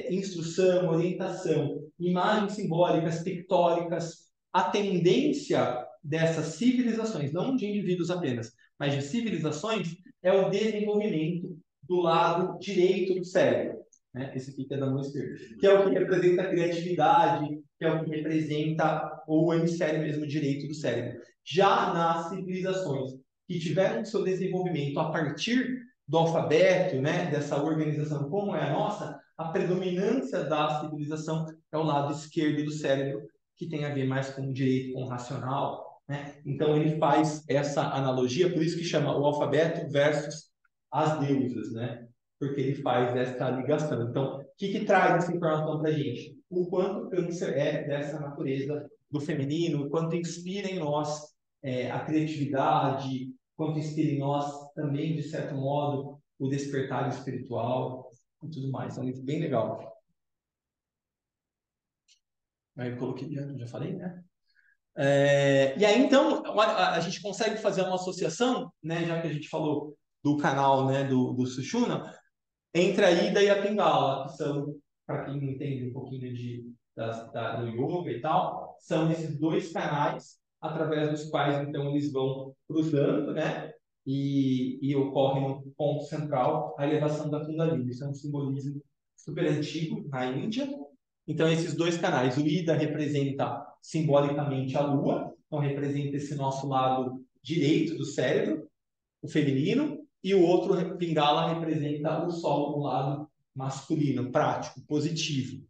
A: instrução, orientação, imagens simbólicas, pictóricas, a tendência dessas civilizações, não de indivíduos apenas, mas de civilizações, é o desenvolvimento do lado direito do cérebro, né? Esse aqui que é da mão esquerda, que é o que representa a criatividade, que é o que representa o hemisfério mesmo direito do cérebro. Já nas civilizações que tiveram seu desenvolvimento a partir do alfabeto, né, dessa organização como é a nossa, a predominância da civilização é o lado esquerdo do cérebro, que tem a ver mais com o direito, com o racional, né? Então ele faz essa analogia, por isso que chama o alfabeto versus as deusas, né? Porque ele faz essa ligação. Então, o que traz essa informação para a gente? O quanto o câncer é dessa natureza do feminino, o quanto inspira em nós a criatividade, quanto inspira em nós também, de certo modo, o despertar espiritual e tudo mais. É um livro bem legal. Aí eu coloquei, já falei, né? E aí, então, a gente consegue fazer uma associação, né, já que a gente falou do canal, né, do Sushumna, entre a Ida e a Pingala, que são, para quem entende um pouquinho do yoga e tal, são esses dois canais através dos quais, então, eles vão cruzando, né? E ocorre no ponto central a elevação da Kundalini. Isso é um simbolismo super antigo na Índia. Então, esses dois canais, o Ida representa simbolicamente a Lua, então representa esse nosso lado direito do cérebro, o feminino, e o outro Pingala representa o Sol, o lado masculino, prático, positivo.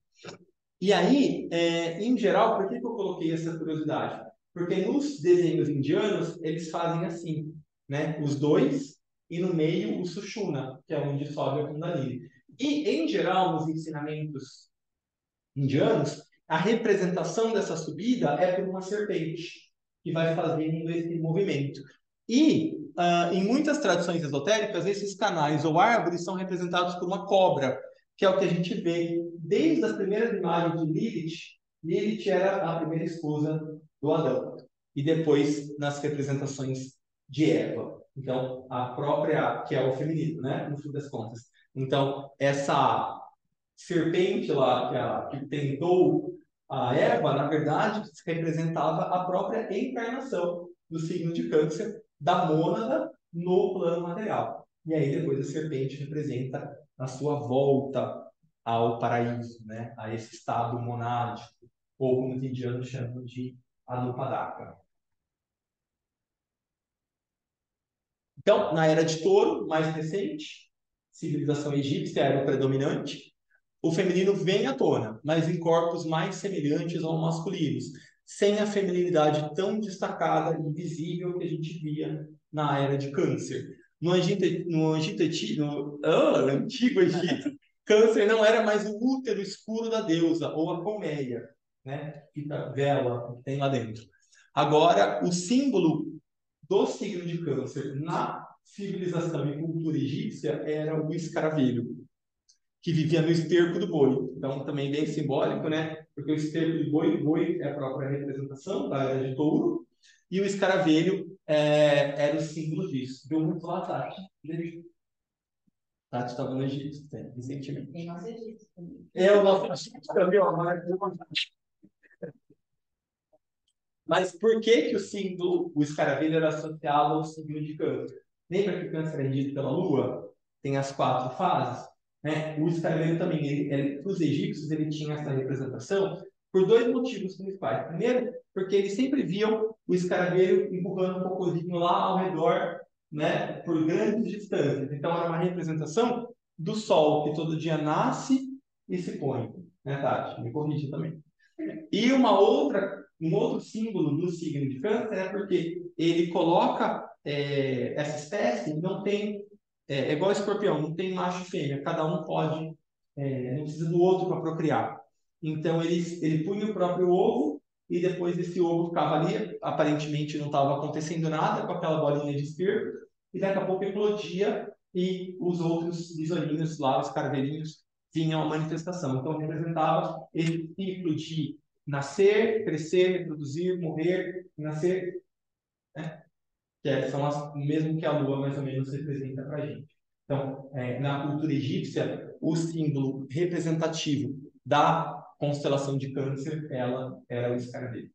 A: E aí, em geral, por que eu coloquei essa curiosidade? Porque nos desenhos indianos, eles fazem assim, né? Os dois e no meio o Sushumna, que é onde sobe a Kundalini. E, em geral, nos ensinamentos indianos, a representação dessa subida é por uma serpente, que vai fazendo esse movimento. E, em muitas tradições esotéricas, esses canais ou árvores são representados por uma cobra, que é o que a gente vê desde as primeiras imagens de Lilith. Lilith era a primeira esposa do Adão. E depois, nas representações de Eva. Então, a própria, que é o feminino, né? No fim das contas. Então, essa serpente lá que tentou a Eva, na verdade, representava a própria encarnação do signo de Câncer da mônada no plano material. E aí depois a serpente representa a sua volta ao paraíso, né? A esse estado monádico, ou como os indianos chamam de Anupadaka. Então, na era de Touro, mais recente, civilização egípcia era o predominante, o feminino vem à tona, mas em corpos mais semelhantes aos masculinos, sem a feminilidade tão destacada e visível que a gente via na era de Câncer. No Antigo Egito, Câncer não era mais o útero escuro da deusa, ou a colmeia, né? Fica vela que tem lá dentro. Agora, o símbolo do signo de Câncer na civilização e cultura egípcia era o escaravelho, que vivia no esterco do boi. Então, também bem simbólico, né? Porque o esterco do boi é a própria representação da era de Touro, e o escaravelho era o símbolo disso. Deu muito lá, Tati. Tati estava no Egito, recentemente.
D: Tem nosso Egito também.
A: O nosso Egito também, mas por que o símbolo, o escaravelho, era associado ao signo de Câncer? Lembra que o Câncer é regido pela Lua? Tem as 4 fases? Né? O escaravelho também, para os egípcios, ele tinha essa representação por 2 motivos principais. Primeiro, porque eles sempre viam o escaravelho empurrando um cocôzinho lá ao redor, né, por grandes distâncias. Então, era uma representação do Sol, que todo dia nasce e se põe. Né, Tati? Me corrija também. E um outro símbolo do signo de Câncer é porque ele coloca essa espécie, não tem, é igual escorpião, não tem macho e fêmea, cada um pode, não precisa do outro para procriar. Então ele punha o próprio ovo e depois esse ovo ficava ali, aparentemente não estava acontecendo nada com aquela bolinha de esterco, e daqui a pouco eclodia e os outros besourinhos lá, os carvelinhos, tinham a manifestação. Então representava esse ciclo de nascer, crescer, reproduzir, morrer, nascer, né? São o mesmo que a Lua mais ou menos representa para a gente. Então, na cultura egípcia, o símbolo representativo da constelação de Câncer, ela era o escaravelho.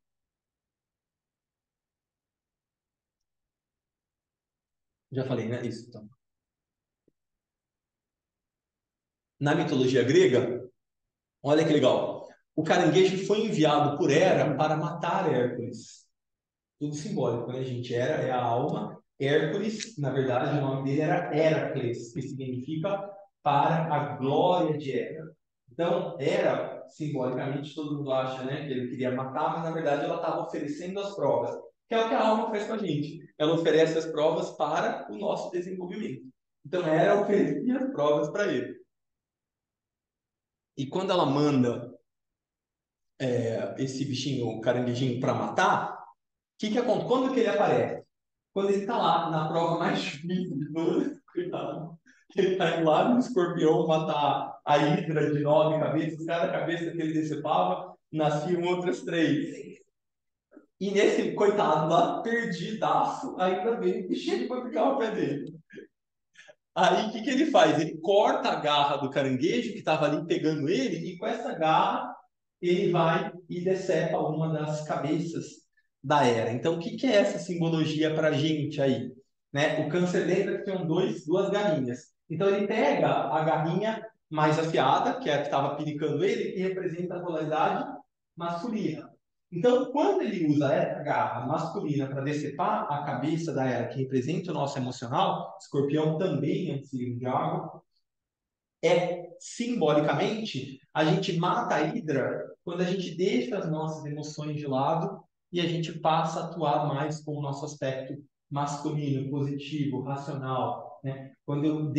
A: Já falei, né? Isso, então. Na mitologia grega, olha que legal. O caranguejo foi enviado por Hera para matar Hércules. Tudo simbólico, né, gente? Hera é a alma. Hércules, na verdade, o nome dele era Heracles, que significa para a glória de Hera. Então, Hera, simbolicamente, todo mundo acha, né, que ele queria matar, mas na verdade ela estava oferecendo as provas, que é o que a alma faz com a gente. Ela oferece as provas para o nosso desenvolvimento. Então, Hera oferecia as provas para ele. E quando ela manda esse bichinho, o caranguejinho, para matar, o que acontece? Quando que ele aparece? Quando ele está lá, na prova mais difícil de todas, cuidado, ele está indo lá no escorpião matar a hidra de 9 cabeças, cada cabeça que ele decepava, nasciam outras 3. E nesse coitado lá, perdidaço, ainda veio o bichinho para picar o pé dele. Aí o que ele faz? Ele corta a garra do caranguejo que estava ali pegando ele, e com essa garra ele vai e decepa uma das cabeças da Hera. Então, o que é essa simbologia para a gente aí? Né? O Câncer lembra que tem duas garrinhas. Então, ele pega a garrinha mais afiada, que é a que estava pinicando ele, que representa a polaridade masculina. Então, quando ele usa essa garra masculina para decepar a cabeça da Hera, que representa o nosso emocional, Escorpião também é um signo de água, simbolicamente, a gente mata a hidra quando a gente deixa as nossas emoções de lado e a gente passa a atuar mais com o nosso aspecto masculino, positivo, racional, né? Quando eu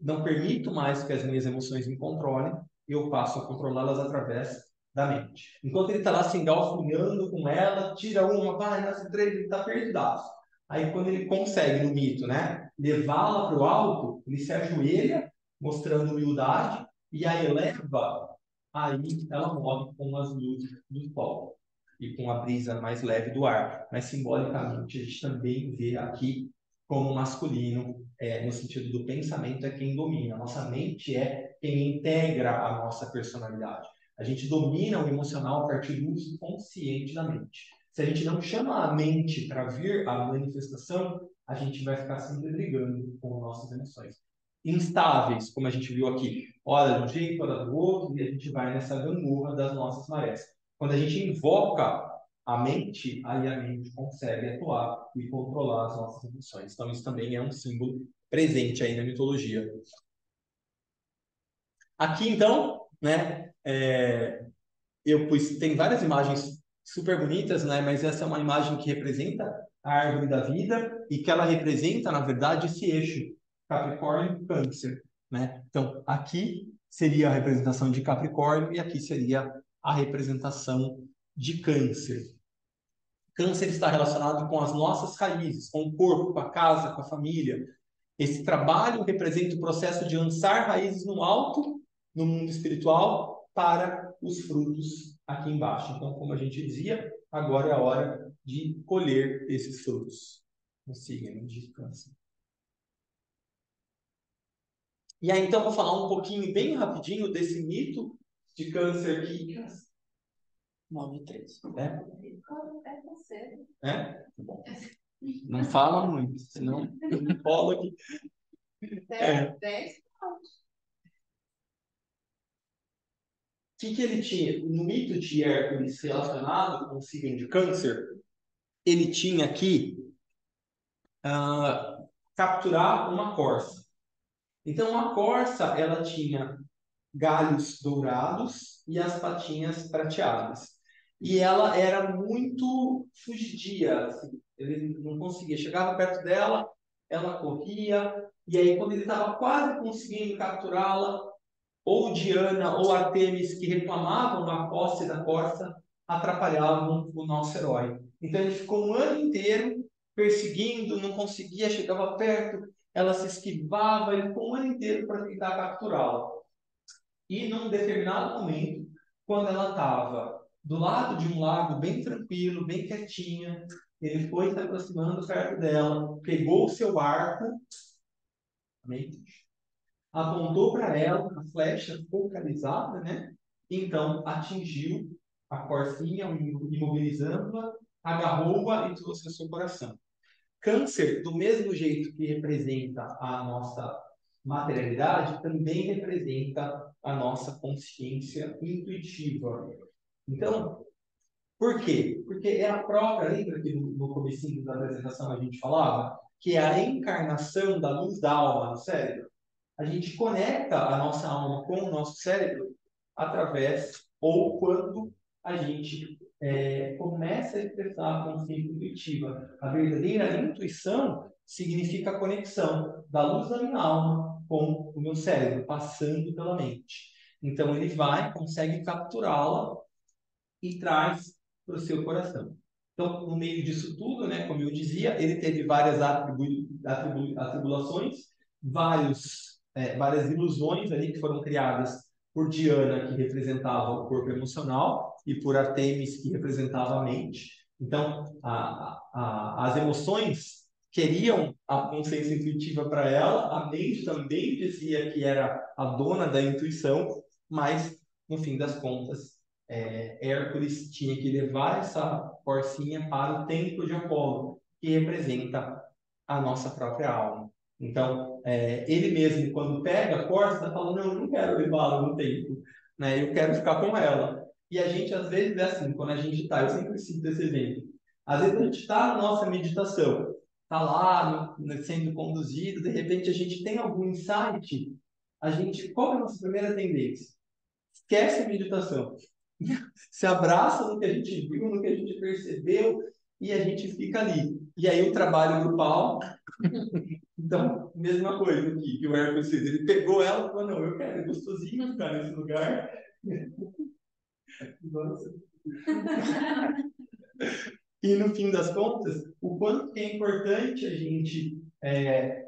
A: não permito mais que as minhas emoções me controlem, eu passo a controlá-las através da mente. Enquanto ele está lá se engalfinhando com ela, tira uma, vai, nasce três, ele está perdidaço. Aí quando ele consegue, no mito, né, levá-la para o alto, ele se ajoelha, mostrando humildade, e a eleva, aí ela morre com as luzes do sol e com a brisa mais leve do ar. Mas simbolicamente a gente também vê aqui como masculino, no sentido do pensamento, é quem domina. A nossa mente é quem integra a nossa personalidade. A gente domina o emocional a partir do uso consciente da mente. Se a gente não chama a mente para vir à manifestação, a gente vai ficar sempre brigando com nossas emoções. Instáveis, como a gente viu aqui. Hora de um jeito, hora do outro, e a gente vai nessa gangorra das nossas marés. Quando a gente invoca a mente, aí a mente consegue atuar e controlar as nossas emoções. Então, isso também é um símbolo presente aí na mitologia. Aqui, então, né, tem várias imagens super bonitas, né, mas essa é uma imagem que representa a árvore da vida e que ela representa, na verdade, esse eixo Capricórnio e Câncer, né? Então, aqui seria a representação de Capricórnio e aqui seria a representação de Câncer. Câncer está relacionado com as nossas raízes, com o corpo, com a casa, com a família. Esse trabalho representa o processo de lançar raízes no alto, no mundo espiritual, para os frutos aqui embaixo. Então, como a gente dizia, agora é a hora de colher esses frutos no signo de Câncer. E aí, então, vou falar um pouquinho, bem rapidinho, desse mito de Câncer aqui.
C: 9-3.
A: É? Não fala muito, senão eu não falo aqui.
D: 10.
A: O que ele tinha? No mito de Hércules relacionado com o signo de Câncer, ele tinha aqui capturar uma corça. Então, a corça, ela tinha galhos dourados e as patinhas prateadas. E ela era muito fugidia, assim. Ele não conseguia. Chegava perto dela, ela corria, e aí quando ele estava quase conseguindo capturá-la, ou Diana ou Artemis, que reclamavam da posse da corça, atrapalhavam o nosso herói. Então ele ficou um ano inteiro perseguindo, não conseguia, chegava perto, ela se esquivava, ele ficou um ano inteiro para tentar capturá-la. E num determinado momento, quando ela estava do lado de um lago bem tranquilo, bem quietinha, ele foi se aproximando perto dela, pegou o seu arco, apontou para ela a flecha focalizada, né? Então atingiu a corcinha, imobilizando-a, agarrou-a e trouxe ao seu coração. Câncer, do mesmo jeito que representa a nossa materialidade, também representa a nossa consciência intuitiva. Então, por quê? Porque é a própria, lembra que no comecinho da apresentação a gente falava, que é a encarnação da luz da alma no cérebro. A gente conecta a nossa alma com o nosso cérebro através, ou quando a gente começa a expressar a consciência intuitiva. A verdadeira intuição significa a conexão da luz da minha alma com o meu cérebro, passando pela mente. Então ele consegue capturá-la e traz para o seu coração. Então, no meio disso tudo, né, como eu dizia, ele teve várias atribulações, várias ilusões ali que foram criadas por Diana, que representava o corpo emocional, e por Artemis, que representava a mente. Então, as emoções queriam a consciência intuitiva para ela, a mente também dizia que era a dona da intuição, mas, no fim das contas, Hércules tinha que levar essa corcinha para o templo de Apolo, que representa a nossa própria alma. Então, ele mesmo, quando pega a corça, está falando, não, eu não quero levá-la no templo, né? Eu quero ficar com ela. E a gente, às vezes, é assim, quando a gente está, eu sempre cito esse exemplo, às vezes a gente está na nossa meditação, está lá sendo conduzido, de repente a gente tem algum insight, qual é a nossa primeira tendência? Esquece a meditação. Se abraça no que a gente viu, no que a gente percebeu, e a gente fica ali. E aí o trabalho grupal Então, mesma coisa aqui, que o Hércules fez. Ele pegou ela e falou, não, eu quero, é gostosinho ficar nesse lugar. Nossa. E, no fim das contas, o quanto que é importante a gente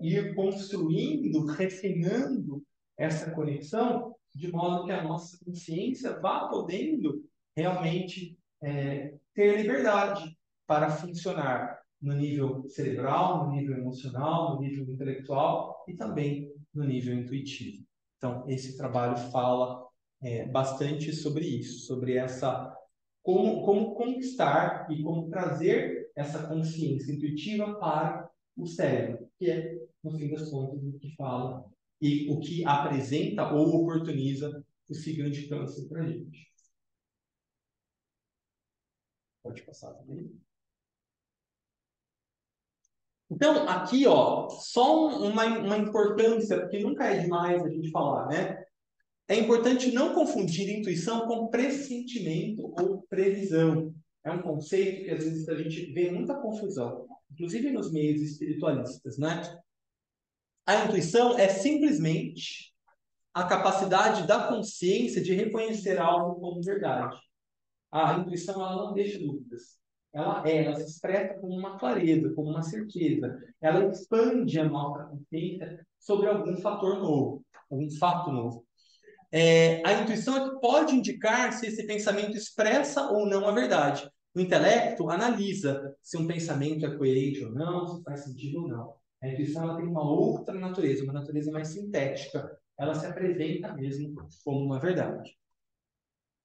A: ir construindo, refinando essa conexão, de modo que a nossa consciência vá podendo realmente ter liberdade para funcionar no nível cerebral, no nível emocional, no nível intelectual e também no nível intuitivo. Então, esse trabalho fala bastante sobre isso, sobre essa como conquistar e como trazer essa consciência intuitiva para o cérebro, que é, no fim das contas, o que fala e o que apresenta ou oportuniza o signo de Câncer para a gente. Pode passar também. Então, aqui, ó, só uma importância, porque nunca é demais a gente falar, né? É importante não confundir intuição com pressentimento ou previsão. É um conceito que às vezes a gente vê muita confusão, inclusive nos meios espiritualistas, né? A intuição é simplesmente a capacidade da consciência de reconhecer algo como verdade. A intuição ela não deixa dúvidas. Ela se expressa com uma clareza, com uma certeza. Ela expande a nossa consciência sobre algum fator novo, algum fato novo. A intuição é que pode indicar se esse pensamento expressa ou não a verdade. O intelecto analisa se um pensamento é coerente ou não, se faz sentido ou não. A intuição ela tem uma outra natureza, uma natureza mais sintética. Ela se apresenta mesmo como uma verdade.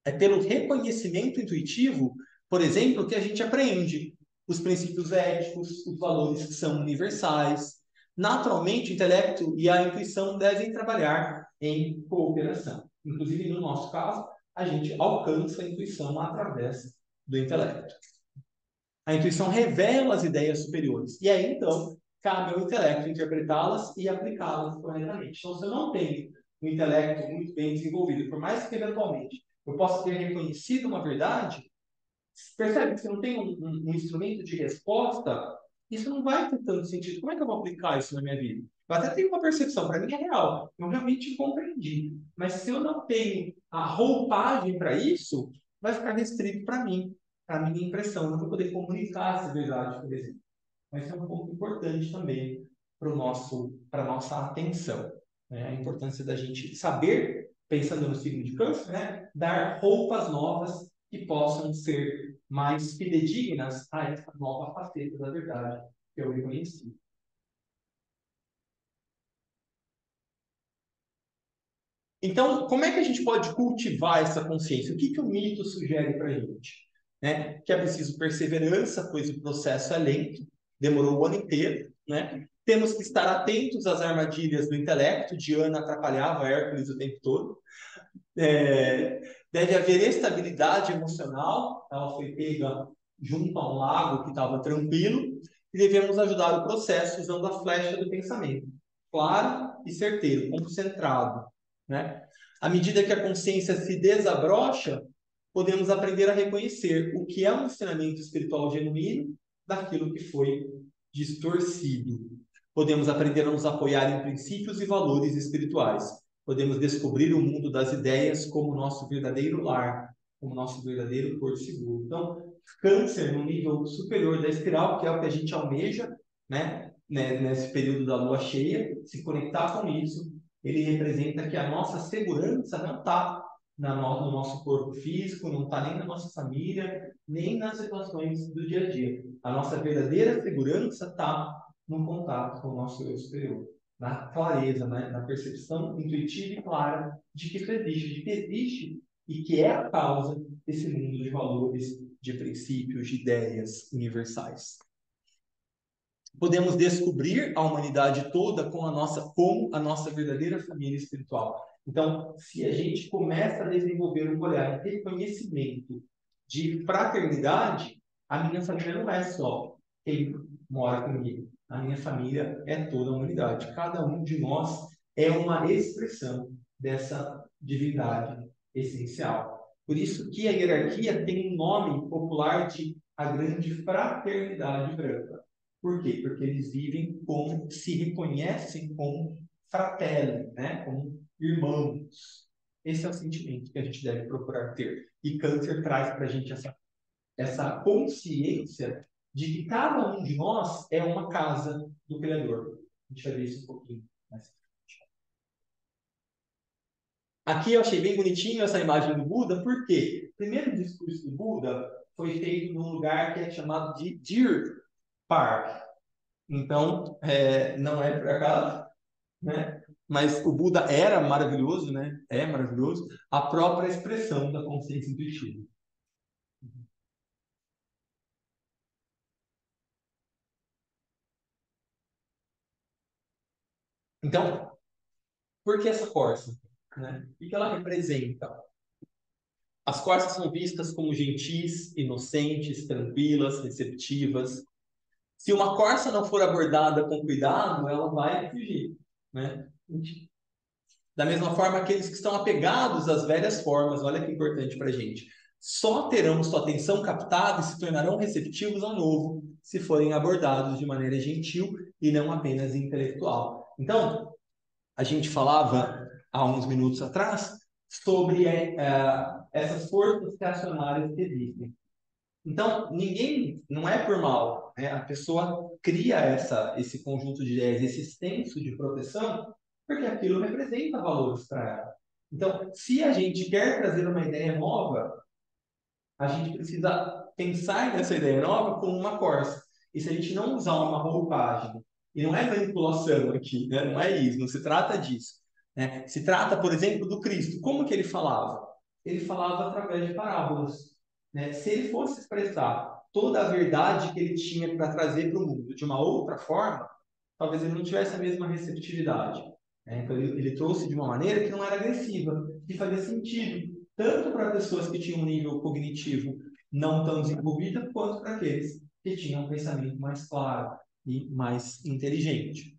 A: É pelo reconhecimento intuitivo, por exemplo, que a gente aprende os princípios éticos, os valores que são universais. Naturalmente, o intelecto e a intuição devem trabalhar em cooperação. Inclusive, no nosso caso, a gente alcança a intuição através do intelecto. A intuição revela as ideias superiores. E aí, então, cabe ao intelecto interpretá-las e aplicá-las corretamente. Então, se eu não tenho um intelecto muito bem desenvolvido, por mais que eventualmente eu possa ter reconhecido uma verdade, percebe que se não tem um instrumento de resposta, isso não vai ter tanto sentido. Como é que eu vou aplicar isso na minha vida? Eu até tenho uma percepção, para mim é real, eu realmente compreendi. Mas se eu não tenho a roupagem para isso, vai ficar restrito para mim, para a minha impressão. Eu não vou poder comunicar essa verdade, por exemplo. Mas é um ponto importante também para a nossa atenção. Né? A importância da gente saber, pensando no signo de Câncer, né? Dar roupas novas que possam ser mais fidedignas a essa nova faceta da verdade que eu reconheci. Então, como é que a gente pode cultivar essa consciência? O que o mito sugere para a gente? Né? Que é preciso perseverança, pois o processo é lento, demorou o ano inteiro. Né? Temos que estar atentos às armadilhas do intelecto. Diana atrapalhava Hércules o tempo todo. Deve haver estabilidade emocional. Ela foi pega junto a um lago que estava tranquilo. E devemos ajudar o processo usando a flecha do pensamento. Claro e certeiro, concentrado. Né? À medida que a consciência se desabrocha, podemos aprender a reconhecer o que é um ensinamento espiritual genuíno daquilo que foi distorcido. Podemos aprender a nos apoiar em princípios e valores espirituais. Podemos descobrir o mundo das ideias como nosso verdadeiro lar, como nosso verdadeiro porto seguro. Então, Câncer no nível superior da espiral, que é o que a gente almeja, né? Nesse período da lua cheia, se conectar com isso, ele representa que a nossa segurança não está no nosso corpo físico, não está nem na nossa família, nem nas situações do dia a dia. A nossa verdadeira segurança está no contato com o nosso eu superior, na clareza, né? Na percepção intuitiva e clara de que existe e que é a causa desse mundo de valores, de princípios, de ideias universais. Podemos descobrir a humanidade toda como a nossa verdadeira família espiritual. Então, se a gente começa a desenvolver um olhar de reconhecimento de fraternidade, a minha família não é só quem mora comigo. A minha família é toda a humanidade. Cada um de nós é uma expressão dessa divindade essencial. Por isso que a hierarquia tem um nome popular de a grande fraternidade branca. Por quê? Porque eles vivem como, se reconhecem como fratelli, né? Como irmãos. Esse é o sentimento que a gente deve procurar ter. E Câncer traz para a gente essa consciência de que cada um de nós é uma casa do Criador. A gente vai ver isso um pouquinho mais. Aqui eu achei bem bonitinho essa imagem do Buda, porque o primeiro discurso do Buda foi feito num lugar que é chamado de Deer Park. Então, não é por acaso, né? Mas o Buda era maravilhoso, né? É maravilhoso. A própria expressão da consciência intuitiva. Então, por que essa corça? Né? O que ela representa? As corças são vistas como gentis, inocentes, tranquilas, receptivas. Se uma corça não for abordada com cuidado, ela vai fugir, né? Da mesma forma, aqueles que estão apegados às velhas formas, olha que importante para a gente, só terão sua atenção captada e se tornarão receptivos ao novo, se forem abordados de maneira gentil e não apenas intelectual. Então, a gente falava há uns minutos atrás sobre essas forças reacionárias que existem. Então, ninguém, não é por mal, né? A pessoa cria esse conjunto de ideias, esse senso de proteção, porque aquilo representa valores para ela. Então, se a gente quer trazer uma ideia nova, a gente precisa pensar nessa ideia nova como uma corça. E se a gente não usar uma roupagem, e não é manipulação aqui, né? Não é isso, não se trata disso. Né? Se trata, por exemplo, do Cristo. Como que ele falava? Ele falava através de parábolas. Né? Se ele fosse expressar toda a verdade que ele tinha para trazer para o mundo de uma outra forma, talvez ele não tivesse a mesma receptividade. Né? Então, ele trouxe de uma maneira que não era agressiva, que fazia sentido, tanto para pessoas que tinham um nível cognitivo não tão desenvolvido, quanto para aqueles que tinham um pensamento mais claro e mais inteligente.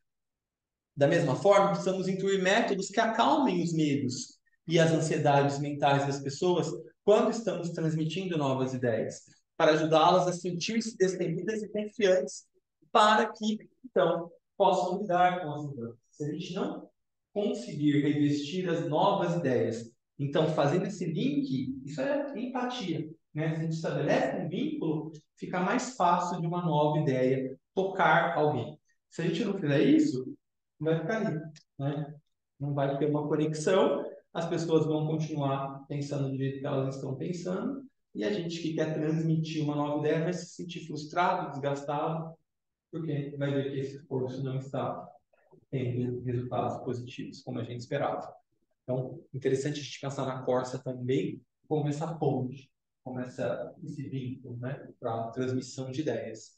A: Da mesma forma, precisamos incluir métodos que acalmem os medos e as ansiedades mentais das pessoas quando estamos transmitindo novas ideias, para ajudá-las a sentir-se destemidas e confiantes, para que, então, possam lidar com as mudanças. Se a gente não conseguir revestir as novas ideias, então, fazendo esse link, isso é empatia. Né? Se a gente estabelece um vínculo, fica mais fácil de uma nova ideia tocar alguém. Se a gente não fizer isso, vai ficar ali, né? Não vai ter uma conexão, as pessoas vão continuar pensando do jeito que elas estão pensando, e a gente que quer transmitir uma nova ideia vai se sentir frustrado, desgastado, porque vai ver que esse esforço não está tendo resultados positivos, como a gente esperava. Então, interessante a gente pensar na Corsa também como essa ponte, como esse vínculo, né, para a transmissão de ideias.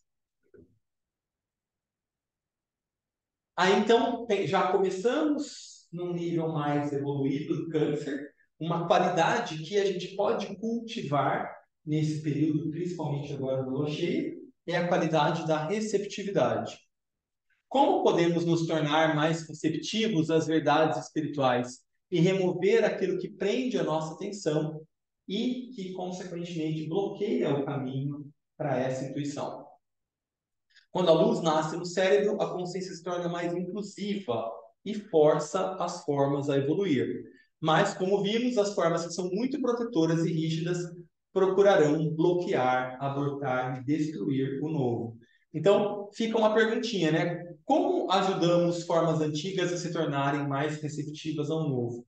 A: Aí, então, já começamos num nível mais evoluído do Câncer, uma qualidade que a gente pode cultivar nesse período, principalmente agora no lua cheia, é a qualidade da receptividade. Como podemos nos tornar mais receptivos às verdades espirituais e remover aquilo que prende a nossa atenção e que, consequentemente, bloqueia o caminho para essa intuição? Quando a luz nasce no cérebro, a consciência se torna mais inclusiva e força as formas a evoluir. Mas, como vimos, as formas que são muito protetoras e rígidas procurarão bloquear, abortar e destruir o novo. Então, fica uma perguntinha, né? Como ajudamos formas antigas a se tornarem mais receptivas ao novo?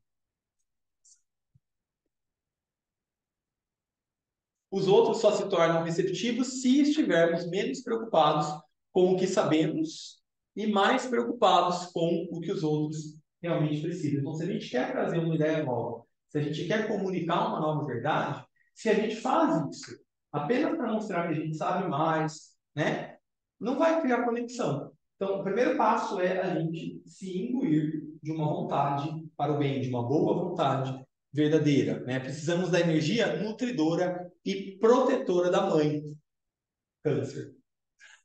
A: Os outros só se tornam receptivos se estivermos menos preocupados com o que sabemos e mais preocupados com o que os outros realmente precisam. Então, se a gente quer trazer uma ideia nova, se a gente quer comunicar uma nova verdade, se a gente faz isso apenas para mostrar que a gente sabe mais, né, não vai criar conexão. Então, o primeiro passo é a gente se imbuir de uma vontade para o bem, de uma boa vontade verdadeira. Né? Precisamos da energia nutridora e protetora da mãe, Câncer.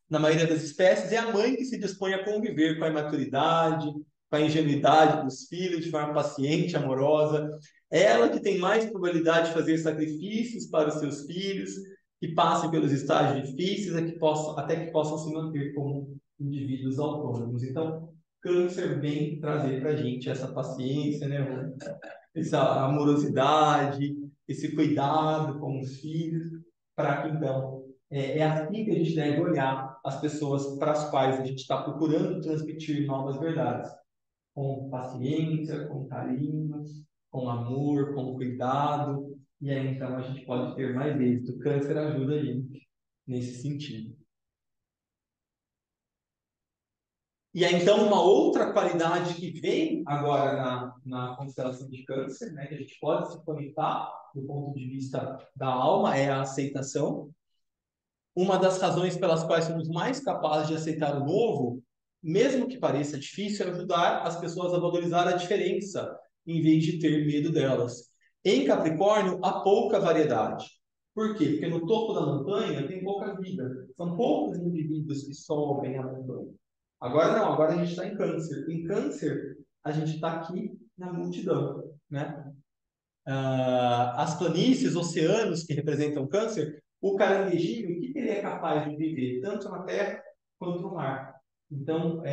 A: Na maioria das espécies, é a mãe que se dispõe a conviver com a imaturidade, com a ingenuidade dos filhos de forma paciente, amorosa. É ela que tem mais probabilidade de fazer sacrifícios para os seus filhos, que passem pelos estágios difíceis até que possam se manter como indivíduos autônomos. Então, câncer vem trazer para a gente essa paciência, né? Essa amorosidade, esse cuidado com os filhos, para que então é assim que a gente deve olhar as pessoas para as quais a gente está procurando transmitir novas verdades, com paciência, com carinho, com amor, com cuidado, e aí então a gente pode ter mais êxito. O câncer ajuda a gente nesse sentido. E aí, então, uma outra qualidade que vem agora na constelação de câncer, né, que a gente pode se conectar do ponto de vista da alma, é a aceitação. Uma das razões pelas quais somos mais capazes de aceitar o novo, mesmo que pareça difícil, é ajudar as pessoas a valorizar a diferença, em vez de ter medo delas. Em Capricórnio, há pouca variedade. Por quê? Porque no topo da montanha tem pouca vida. São poucos indivíduos que sobem a montanha. Agora não, agora a gente está em câncer. Em câncer, a gente está aqui na multidão, né? As planícies, oceanos que representam câncer, o caranguejinho, o que ele é capaz de viver, tanto na terra quanto no mar. Então,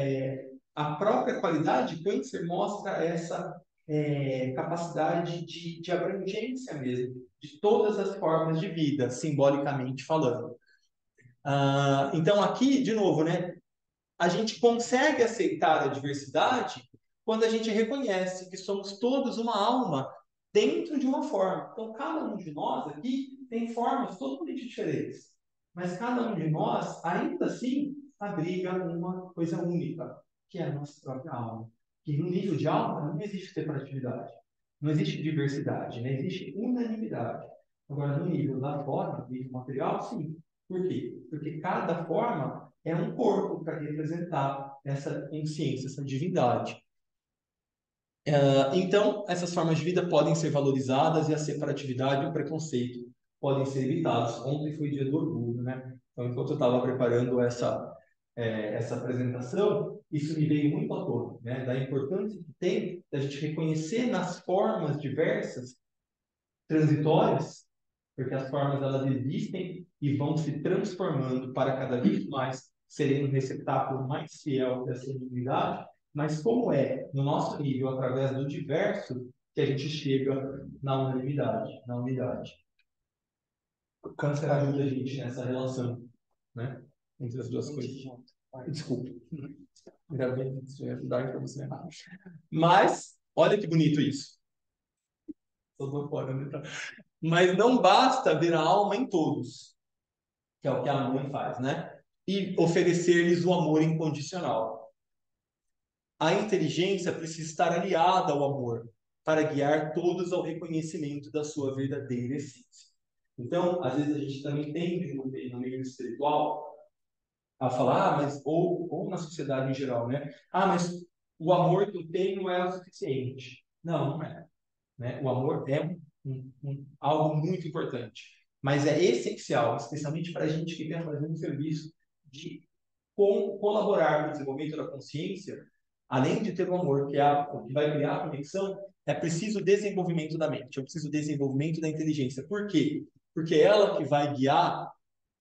A: a própria qualidade de câncer mostra essa capacidade de abrangência mesmo, de todas as formas de vida, simbolicamente falando. Então, aqui, de novo, né? A gente consegue aceitar a diversidade quando a gente reconhece que somos todos uma alma dentro de uma forma. Então, cada um de nós aqui tem formas totalmente diferentes. Mas cada um de nós, ainda assim, abriga uma coisa única, que é a nossa própria alma. Que no nível de alma não existe separatividade, não existe diversidade, não existe unanimidade. Agora, no nível da forma, no nível material, sim. Por quê? Porque cada forma é um corpo para representar essa consciência, essa divindade. Então, essas formas de vida podem ser valorizadas e a separatividade e o preconceito podem ser evitados. Ontem foi dia do orgulho, né? Então, enquanto eu estava preparando essa apresentação, isso me veio muito à tona, né? Da importância que tem da gente reconhecer nas formas diversas, transitórias, porque as formas elas existem e vão se transformando para cada vez mais serem um receptáculo mais fiel dessa unidade, mas como é no nosso nível, através do diverso, que a gente chega na unanimidade, na unidade. O câncer ajuda a gente nessa relação, né? Entre as duas coisas. Desculpa. Ainda bem que isso ia ajudar para você errar. Mas, olha que bonito isso. Estou fora, né? Mas não basta ver a alma em todos, que é o que a mãe faz, né? E oferecer-lhes o amor incondicional. A inteligência precisa estar aliada ao amor para guiar todos ao reconhecimento da sua verdadeira essência. Então, às vezes a gente também tende no meio espiritual a falar, mas ou na sociedade em geral, né? Mas o amor que eu tenho é o suficiente. Não, não é. Né? O amor é algo muito importante, mas é essencial, especialmente para a gente que quer fazer um serviço de colaborar no desenvolvimento da consciência. Além de ter o amor, que é o que vai criar a conexão, é preciso desenvolvimento da mente, é preciso desenvolvimento da inteligência. Por quê? Porque é ela que vai guiar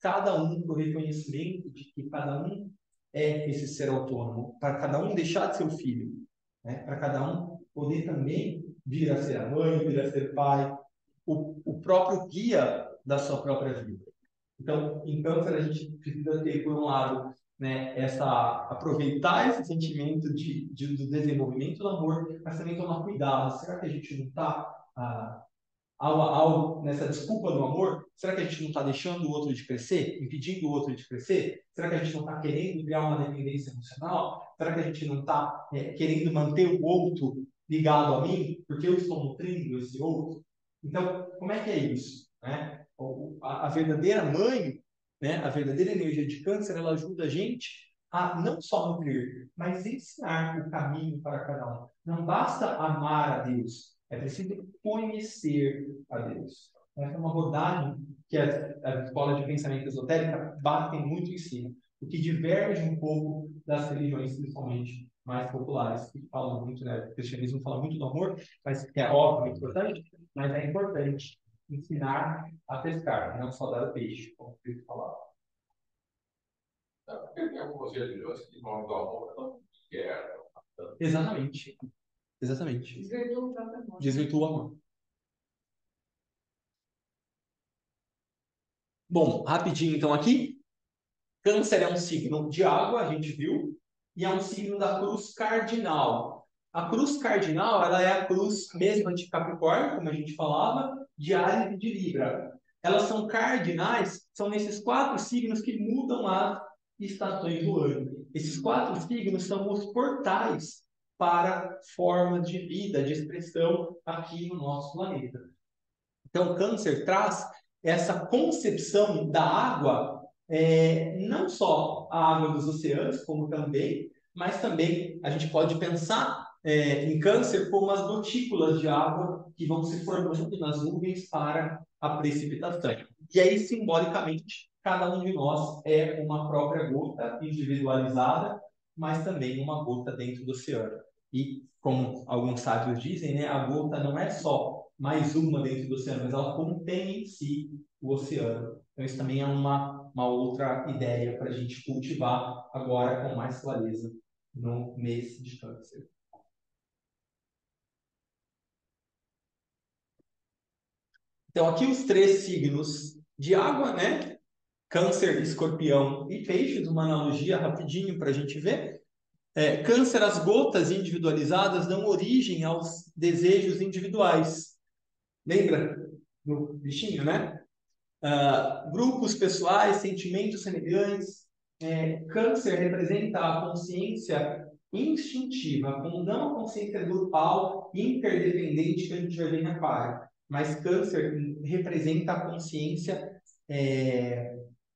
A: cada um para o reconhecimento de que cada um é esse ser autônomo, para cada um deixar de ser o filho, né? Para cada um poder também vir a ser a mãe, vir a ser pai, o próprio guia da sua própria vida. Então, em câncer, a gente precisa ter, por um lado, né, aproveitar esse sentimento do desenvolvimento do amor, mas também tomar cuidado. Será que a gente não está, nessa desculpa do amor, será que a gente não está deixando o outro de crescer, impedindo o outro de crescer? Será que a gente não está querendo criar uma dependência emocional? Será que a gente não está querendo manter o outro ligado a mim, porque eu estou nutrindo esse outro? Então, como é que é isso, né? A verdadeira mãe, né, a verdadeira energia de câncer, ela ajuda a gente a não só nutrir, mas ensinar o caminho para cada um. Não basta amar a Deus, é preciso conhecer a Deus. Essa é uma abordagem que as escolas de pensamento esotérica batem muito em cima, o que diverge um pouco das religiões, principalmente mais populares, que falam muito, né? O cristianismo fala muito do amor, mas que é óbvio, é importante, mas é importante ensinar a pescar, não só dar peixe, como vocês falaram.
B: Porque tem algumas religiões que não do amor não querem.
A: Exatamente. Exatamente.
D: Desvirtua o próprio amor.
A: Desvirtua o amor. Bom, rapidinho então aqui. Câncer é um signo de água, a gente viu, e é um signo da cruz cardinal. A cruz cardinal, ela é a cruz mesmo de Capricórnio, como a gente falava, de Áries e de Libra. Elas são cardinais, são nesses 4 signos que mudam as estações do ano. Esses 4 signos são os portais para formas de vida, de expressão aqui no nosso planeta. Então, o Câncer traz essa concepção da água, não só a água dos oceanos, como também, mas também a gente pode pensar em Câncer como as gotículas de água que vão se formando nas nuvens para a precipitação. E aí, simbolicamente, cada um de nós é uma própria gota individualizada, mas também uma gota dentro do oceano. E, como alguns sábios dizem, né, a gota não é só mais uma dentro do oceano, mas ela contém em si o oceano. Então, isso também é uma outra ideia para a gente cultivar agora com mais clareza no mês de Câncer. Então, aqui os 3 signos de água, né? Câncer, Escorpião e Peixes, uma analogia rapidinho para a gente ver. Câncer, as gotas individualizadas dão origem aos desejos individuais. Lembra do bichinho, né? Grupos pessoais, sentimentos semelhantes. Câncer representa a consciência instintiva, como não a consciência grupal interdependente que a gente vai ver em Aquário. Mas Câncer representa a consciência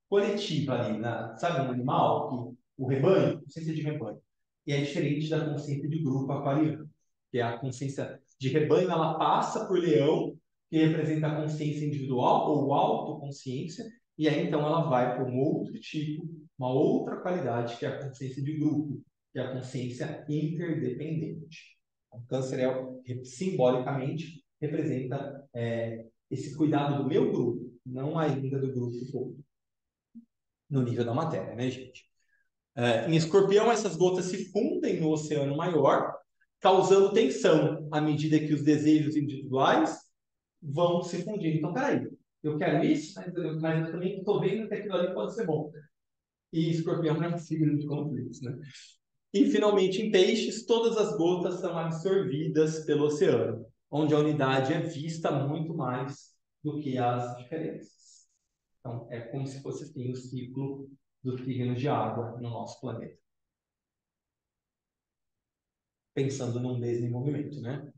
A: coletiva ali, sabe, um animal, o rebanho, consciência de rebanho. E é diferente da consciência de grupo aquariano, que é a consciência de rebanho, ela passa por leão, que representa a consciência individual ou autoconsciência, e aí então ela vai para um outro tipo, uma outra qualidade, que é a consciência de grupo, que é a consciência interdependente. O Câncer simbolicamente representa esse cuidado do meu grupo, não ainda do grupo todo, no nível da matéria, né, gente? Em Escorpião, essas gotas se fundem no oceano maior, causando tensão à medida que os desejos individuais vão se fundindo. Então, peraí, eu quero isso, mas eu também estou vendo que aquilo ali pode ser bom. E Escorpião é um signo de conflitos, né? E, finalmente, em Peixes, todas as gotas são absorvidas pelo oceano, onde a unidade é vista muito mais do que as diferenças. Então, é como se fosse assim, o ciclo dos signos de água no nosso planeta. Pensando num mesmo movimento, né?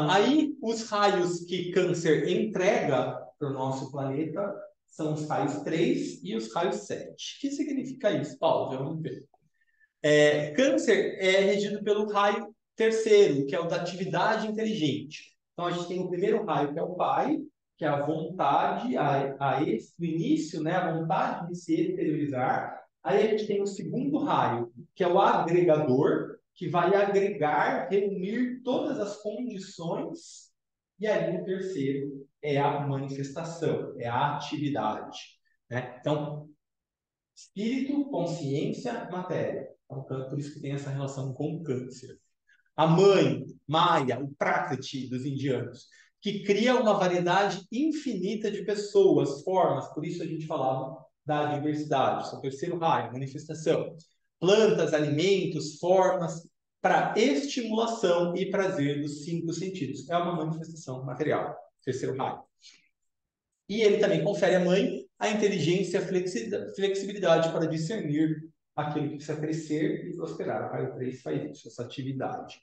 A: Aí, os raios que Câncer entrega para o nosso planeta são os raios 3 e os raios 7. O que significa isso, Paulo? Já vamos ver. Câncer é regido pelo raio terceiro, que é o da atividade inteligente. Então, a gente tem o primeiro raio, que é o pai, que é a vontade, do início, né, a vontade de se exteriorizar. Aí a gente tem o segundo raio, que é o agregador, que vai agregar, reunir todas as condições. E aí o terceiro é a manifestação, é a atividade, né? Então, espírito, consciência, matéria. Então, por isso que tem essa relação com o Câncer. A mãe, Maya, o Prakriti dos indianos, que cria uma variedade infinita de pessoas, formas, por isso a gente falava da diversidade. Esse é o terceiro raio, manifestação. Plantas, alimentos, formas para estimulação e prazer dos 5 sentidos. É uma manifestação material. Terceiro raio. E ele também confere à mãe a inteligência e a flexibilidade para discernir aquilo que precisa crescer e prosperar. O raio 3 faz isso, essa atividade.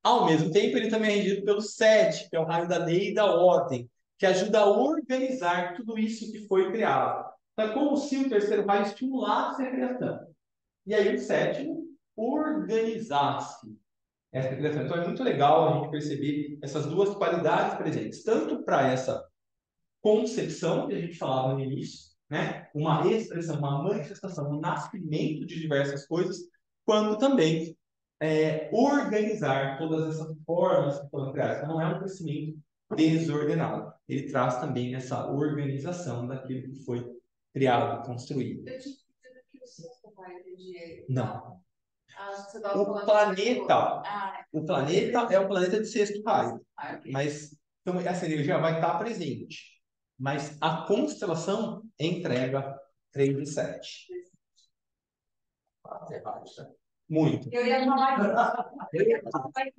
A: Ao mesmo tempo, ele também é regido pelo 7, que é o raio da lei e da ordem, que ajuda a organizar tudo isso que foi criado. Então, é como se o terceiro raio estimulasse a criação. E aí o 7º organizasse essa criação. Então, é muito legal a gente perceber essas duas qualidades presentes, tanto para essa concepção que a gente falava no início, né? Uma expressão, uma manifestação, um nascimento de diversas coisas, quanto também organizar todas essas formas que foram criadas. Então, não é um crescimento desordenado. Ele traz também essa organização daquilo que foi criado, construído.
E: Eu tinha entendido que o sexto pai entendi.
A: Não.
E: Você estava
A: O
E: falando
A: planeta,
E: Ah,
A: o planeta é o planeta de sexto raio,
E: ok.
A: mas então, essa energia vai estar presente. Mas a constelação entrega 3 de 7. Muito.
E: Eu ia falar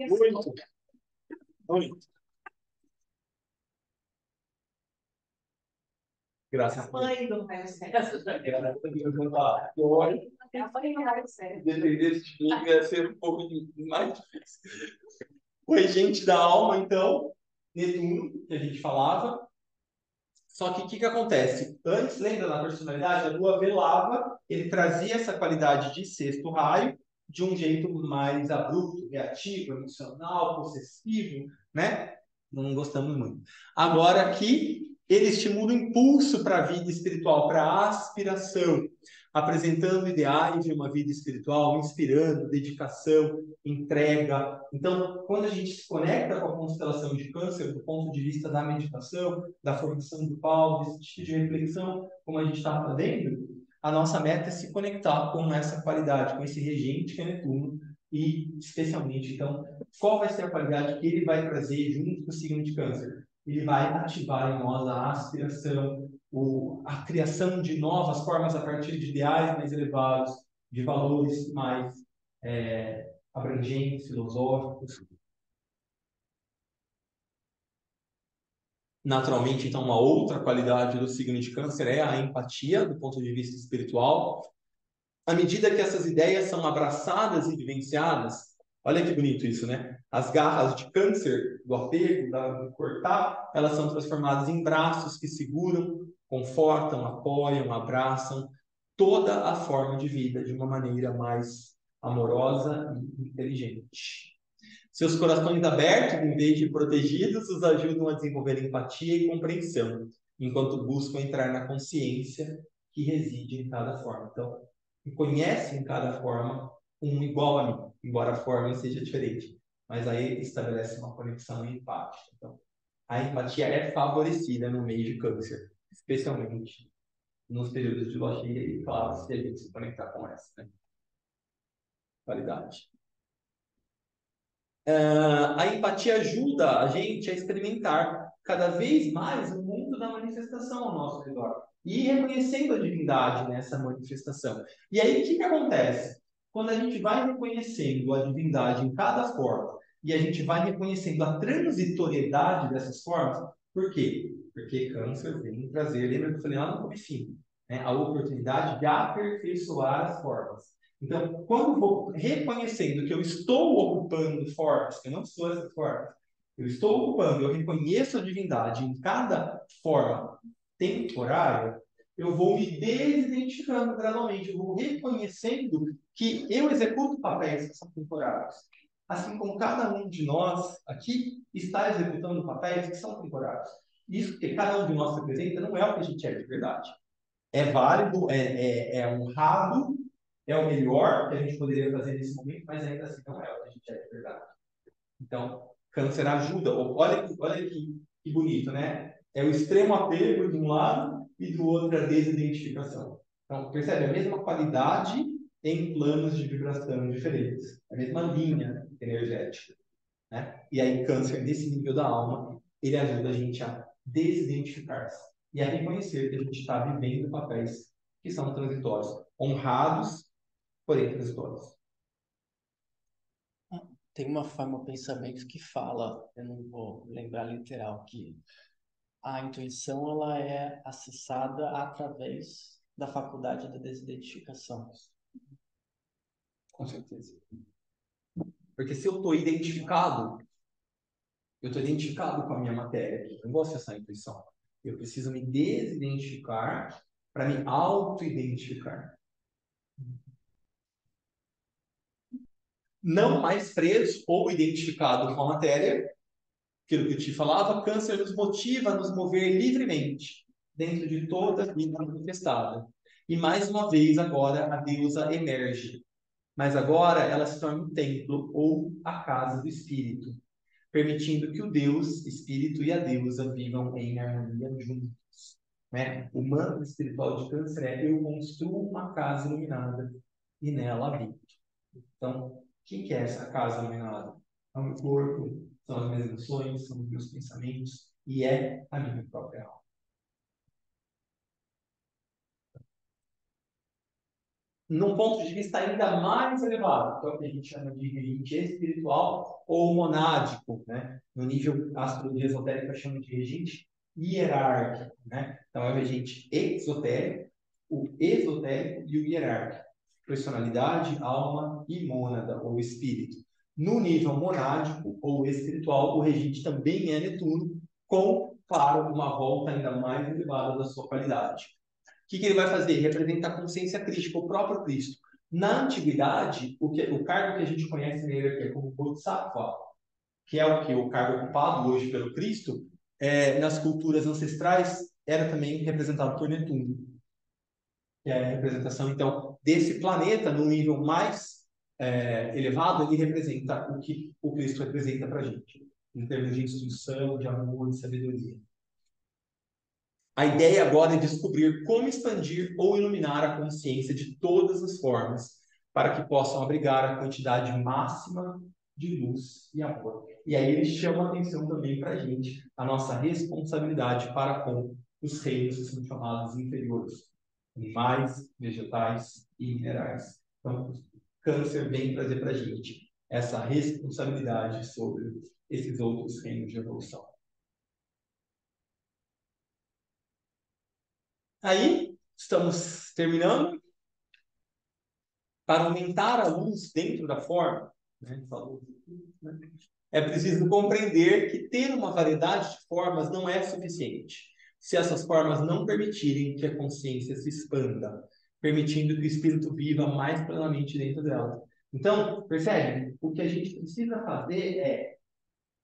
A: Muito. Muito. Graças a Deus.
E: mãe do raio cérebro.
A: É a
E: mãe do raio cérebro.
A: depender de mim ia ser um pouco mais difícil. O regente da alma, então, Netuno, que a gente falava. Só que o que acontece? Antes, lembra na personalidade, a Lua velava, ele trazia essa qualidade de sexto raio de um jeito mais abrupto, reativo, emocional, possessivo, né? Não gostamos muito. Agora aqui, ele estimula o impulso para a vida espiritual, para a aspiração, apresentando ideais de uma vida espiritual, inspirando dedicação, entrega. Então, quando a gente se conecta com a constelação de Câncer, do ponto de vista da meditação, da formação do Paulo, desse tipo de reflexão, como a gente está fazendo, a nossa meta é se conectar com essa qualidade, com esse regente que é Netuno, e especialmente, então, qual vai ser a qualidade que ele vai trazer junto com o signo de Câncer? Ele vai ativar em nós a aspiração, a criação de novas formas a partir de ideais mais elevados, de valores mais abrangentes, filosóficos. Naturalmente, então, uma outra qualidade do signo de Câncer é a empatia, do ponto de vista espiritual. À medida que essas ideias são abraçadas e vivenciadas, olha que bonito isso, né? As garras de Câncer, do apego, do cortar, elas são transformadas em braços que seguram, confortam, apoiam, abraçam toda a forma de vida de uma maneira mais amorosa e inteligente. Seus corações abertos, em vez de protegidos, os ajudam a desenvolver empatia e compreensão, enquanto buscam entrar na consciência que reside em cada forma. Então, conhecem cada forma um igual a mim, embora a forma seja diferente. Mas aí estabelece uma conexão empática. Então, a empatia é favorecida no meio de Câncer, especialmente nos períodos de lua cheia e, claro, se a gente se conectar com essa, né? Qualidade. A empatia ajuda a gente a experimentar cada vez mais o mundo da manifestação ao nosso redor e reconhecendo a divindade nessa manifestação. E aí, o que acontece? Quando a gente vai reconhecendo a divindade em cada forma e a gente vai reconhecendo a transitoriedade dessas formas, por quê? Porque Câncer vem trazer, lembra que eu falei lá no comecinho, né? A oportunidade de aperfeiçoar as formas. Então, quando eu vou reconhecendo que eu estou ocupando formas, que eu não sou essas formas, eu estou ocupando, eu reconheço a divindade em cada forma temporária, eu vou me desidentificando gradualmente, eu vou reconhecendo que eu executo papéis que são temporários. Assim como cada um de nós aqui está executando papéis que são temporários. Isso que cada um de nós representa não é o que a gente é de verdade. É válido, é honrado, é o melhor que a gente poderia fazer nesse momento, mas ainda assim não é o que a gente é de verdade. Então, Câncer ajuda. Olha que bonito, né? É o extremo apego de um lado e do outro a desidentificação. Então, percebe? A mesma qualidade em planos de vibração diferentes. A mesma linha energética. Né? E aí, Câncer, nesse nível da alma, ele ajuda a gente a desidentificar-se e a reconhecer que a gente está vivendo papéis que são transitórios, honrados, porém transitórios.
C: Tem uma forma de pensamento que fala, eu não vou lembrar literal, que a intuição ela é acessada através da faculdade da desidentificação.
A: Com certeza. Porque se eu estou identificado, eu estou identificado com a minha matéria aqui. Eu não vou acessar a intuição. Eu preciso me desidentificar para me auto-identificar. Não mais preso ou identificado com a matéria, aquilo que eu te falava, Câncer nos motiva a nos mover livremente dentro de toda a vida manifestada. E mais uma vez, agora, a deusa emerge. Mas agora ela se torna um templo ou a casa do espírito. permitindo que o Deus, Espírito e a deusa vivam em harmonia juntos. Né? O mantra espiritual de Câncer é: eu construo uma casa iluminada e nela habito. Então, o que é essa casa iluminada? É o meu corpo, são as minhas emoções, são os meus pensamentos e é a minha própria alma. Num ponto de vista ainda mais elevado, que é o que a gente chama de regente espiritual ou monádico, né? No nível astrologia esotérica chama de regente hierárquico, né? Então é o regente exotérico, o esotérico e o hierárquico. Personalidade, alma e mônada ou espírito. No nível monádico ou espiritual, o regente também é Netuno, com, claro, uma volta ainda mais elevada da sua qualidade. O que ele vai fazer? Representa a consciência crítica, o próprio Cristo. Na antiguidade, o cargo que a gente conhece na hierarquia como Bodhisattva, que é o que o cargo ocupado hoje pelo Cristo, nas culturas ancestrais era também representado por Netuno, que é a representação então desse planeta no nível mais elevado. Ele representa o que o Cristo representa para a gente, em termos de instrução, de amor, de sabedoria. A ideia agora é descobrir como expandir ou iluminar a consciência de todas as formas, para que possam abrigar a quantidade máxima de luz e amor. E aí ele chama a atenção também para a gente, a nossa responsabilidade para com os reinos que são chamados inferiores, animais, vegetais e minerais. Então, Câncer vem trazer para a gente essa responsabilidade sobre esses outros reinos de evolução. Aí, estamos terminando. Para aumentar a luz dentro da forma, né, é preciso compreender que ter uma variedade de formas não é suficiente, se essas formas não permitirem que a consciência se expanda, permitindo que o espírito viva mais plenamente dentro dela. Então, percebe? O que a gente precisa fazer é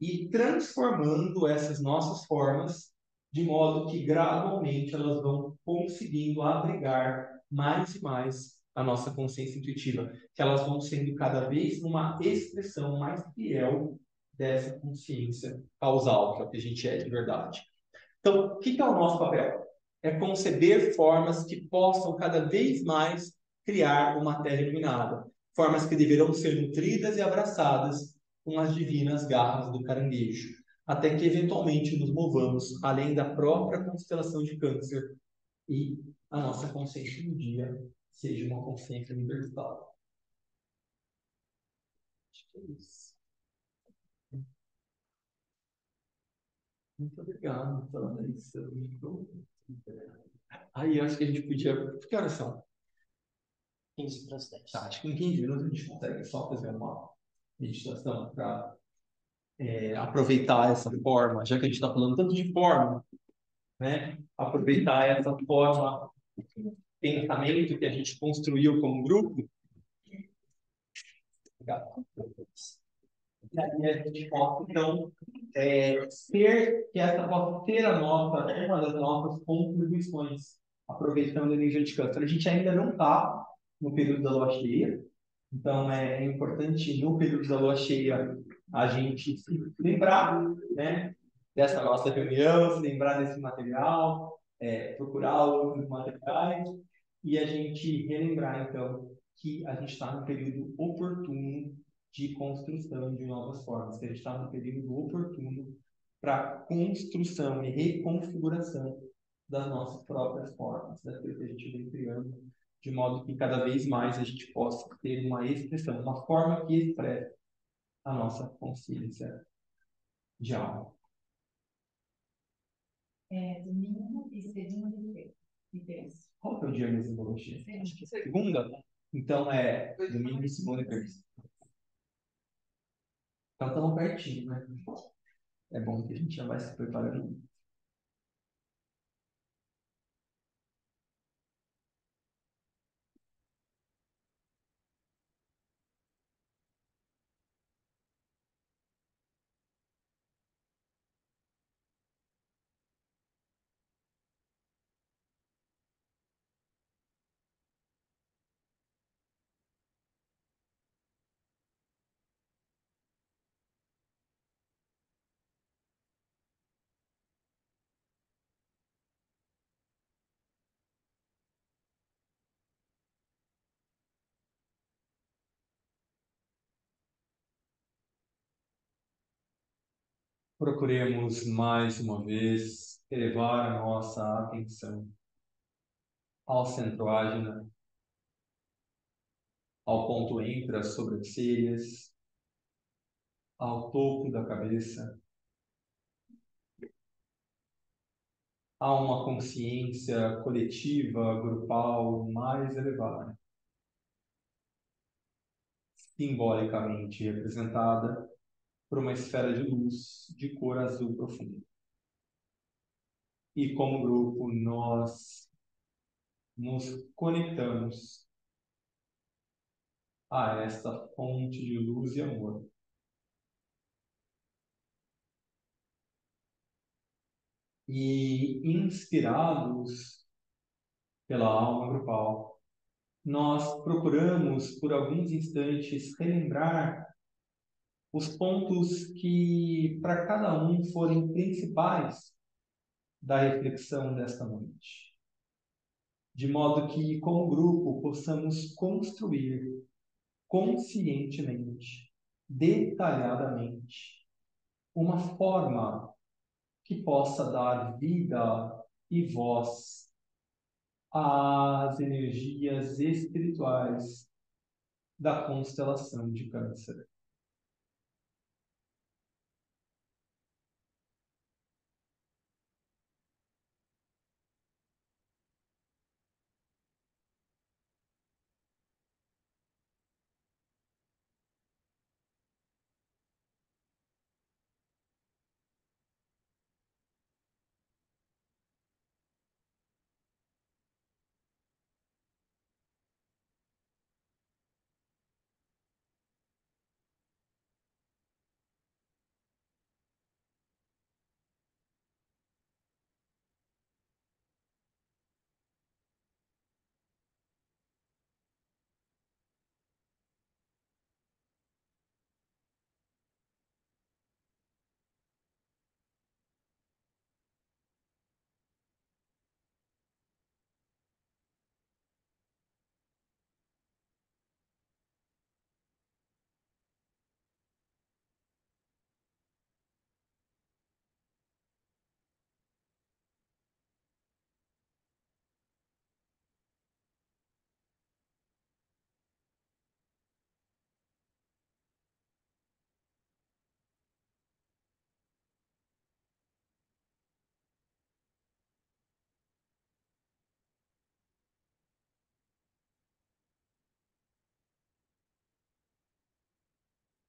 A: ir transformando essas nossas formas de modo que gradualmente elas vão conseguindo abrigar mais e mais a nossa consciência intuitiva, que elas vão sendo cada vez uma expressão mais fiel dessa consciência causal, que é o que a gente é de verdade. Então, o que é o nosso papel? É conceber formas que possam cada vez mais criar uma terra iluminada, formas que deverão ser nutridas e abraçadas com as divinas garras do caranguejo, até que eventualmente nos movamos além da própria constelação de Câncer e a nossa consciência um dia seja uma consciência universal. Acho que é isso. Muito obrigado pela atenção. Aí, eu acho que a gente podia. Que horas são?
C: 15 para as 10.
A: Tá, acho que em 15 minutos a gente consegue só fazer uma meditação para aproveitar essa forma, já que a gente está falando tanto de forma, né? Aproveitar essa forma, pensamento que a gente construiu como grupo. Obrigado. E aí a gente possa, então, que essa possa ser uma das nossas contribuições, aproveitando a energia de Câncer. A gente ainda não está no período da lua cheia, então é importante, no período da lua cheia, a gente se lembrar, né, dessa nossa reunião, se lembrar desse material, procurar outros materiais, e a gente relembrar, então, que a gente está no período oportuno de construção de novas formas, que a gente está no período oportuno para construção e reconfiguração das nossas próprias formas, daquilo que a gente vem criando, de modo que cada vez mais a gente possa ter uma expressão, uma forma que expressa a nossa consciência de alma.
E: Domingo e segunda e terça.
A: Qual que é o dia mesmo da lua cheia? Acho que é segunda. Então é domingo, segunda e terça. Então estamos pertinho, né? É bom que a gente já vai se preparando. procuremos mais uma vez elevar a nossa atenção ao centro-ágina, ao ponto entre as sobrancelhas, ao topo da cabeça, a uma consciência coletiva, grupal mais elevada, simbolicamente representada por uma esfera de luz de cor azul profunda. E como grupo, nós nos conectamos a esta fonte de luz e amor. E inspirados pela alma grupal, nós procuramos por alguns instantes relembrar os pontos que para cada um forem principais da reflexão desta noite, de modo que, como grupo, possamos construir conscientemente, detalhadamente, uma forma que possa dar vida e voz às energias espirituais da constelação de Câncer.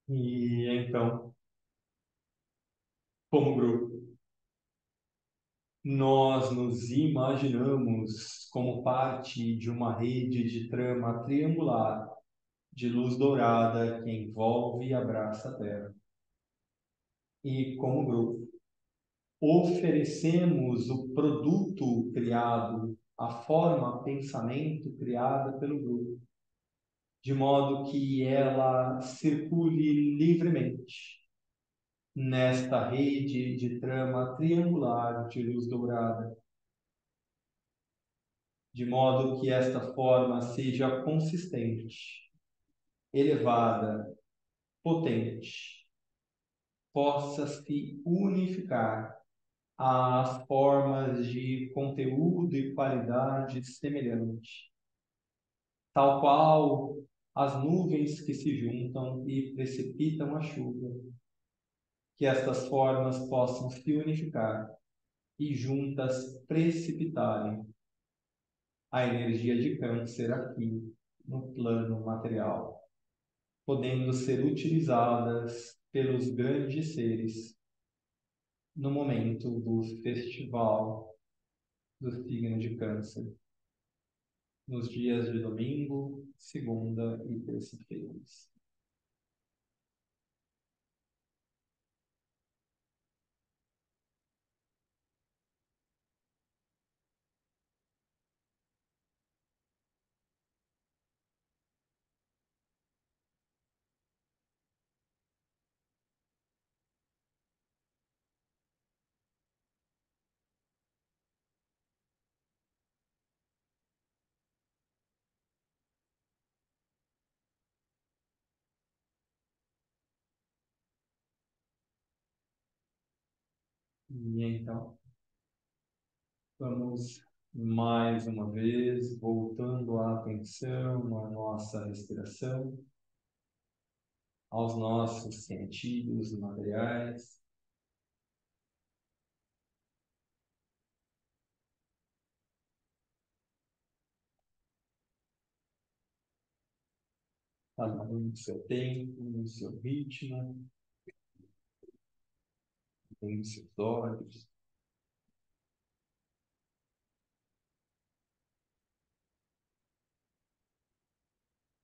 A: E então, como grupo, nós nos imaginamos como parte de uma rede de trama triangular de luz dourada que envolve e abraça a Terra. E, como grupo, oferecemos o produto criado, a forma pensamento criada pelo grupo, de modo que ela circule livremente nesta rede de trama triangular de luz dourada, de modo que esta forma seja consistente, elevada, potente, possa se unificar às formas de conteúdo e qualidade semelhante, tal qual as nuvens que se juntam e precipitam a chuva, que estas formas possam se unificar e juntas precipitarem a energia de Câncer aqui no plano material, podendo ser utilizadas pelos grandes seres no momento do festival do signo de Câncer, nos dias de domingo, segunda e terça-feiras. E então, vamos mais uma vez voltando a atenção à nossa respiração, aos nossos sentidos materiais. Cada um no seu tempo, no seu ritmo, nos seus olhos.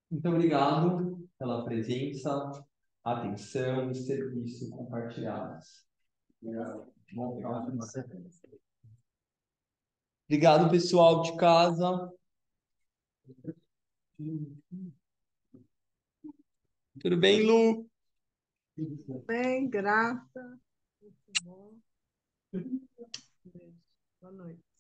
A: Muito obrigado pela presença, atenção e serviço compartilhados. Obrigado, pessoal de casa. Tudo bem, Lu?
F: Bem, graça. Muito bom. Beijo. Boa noite.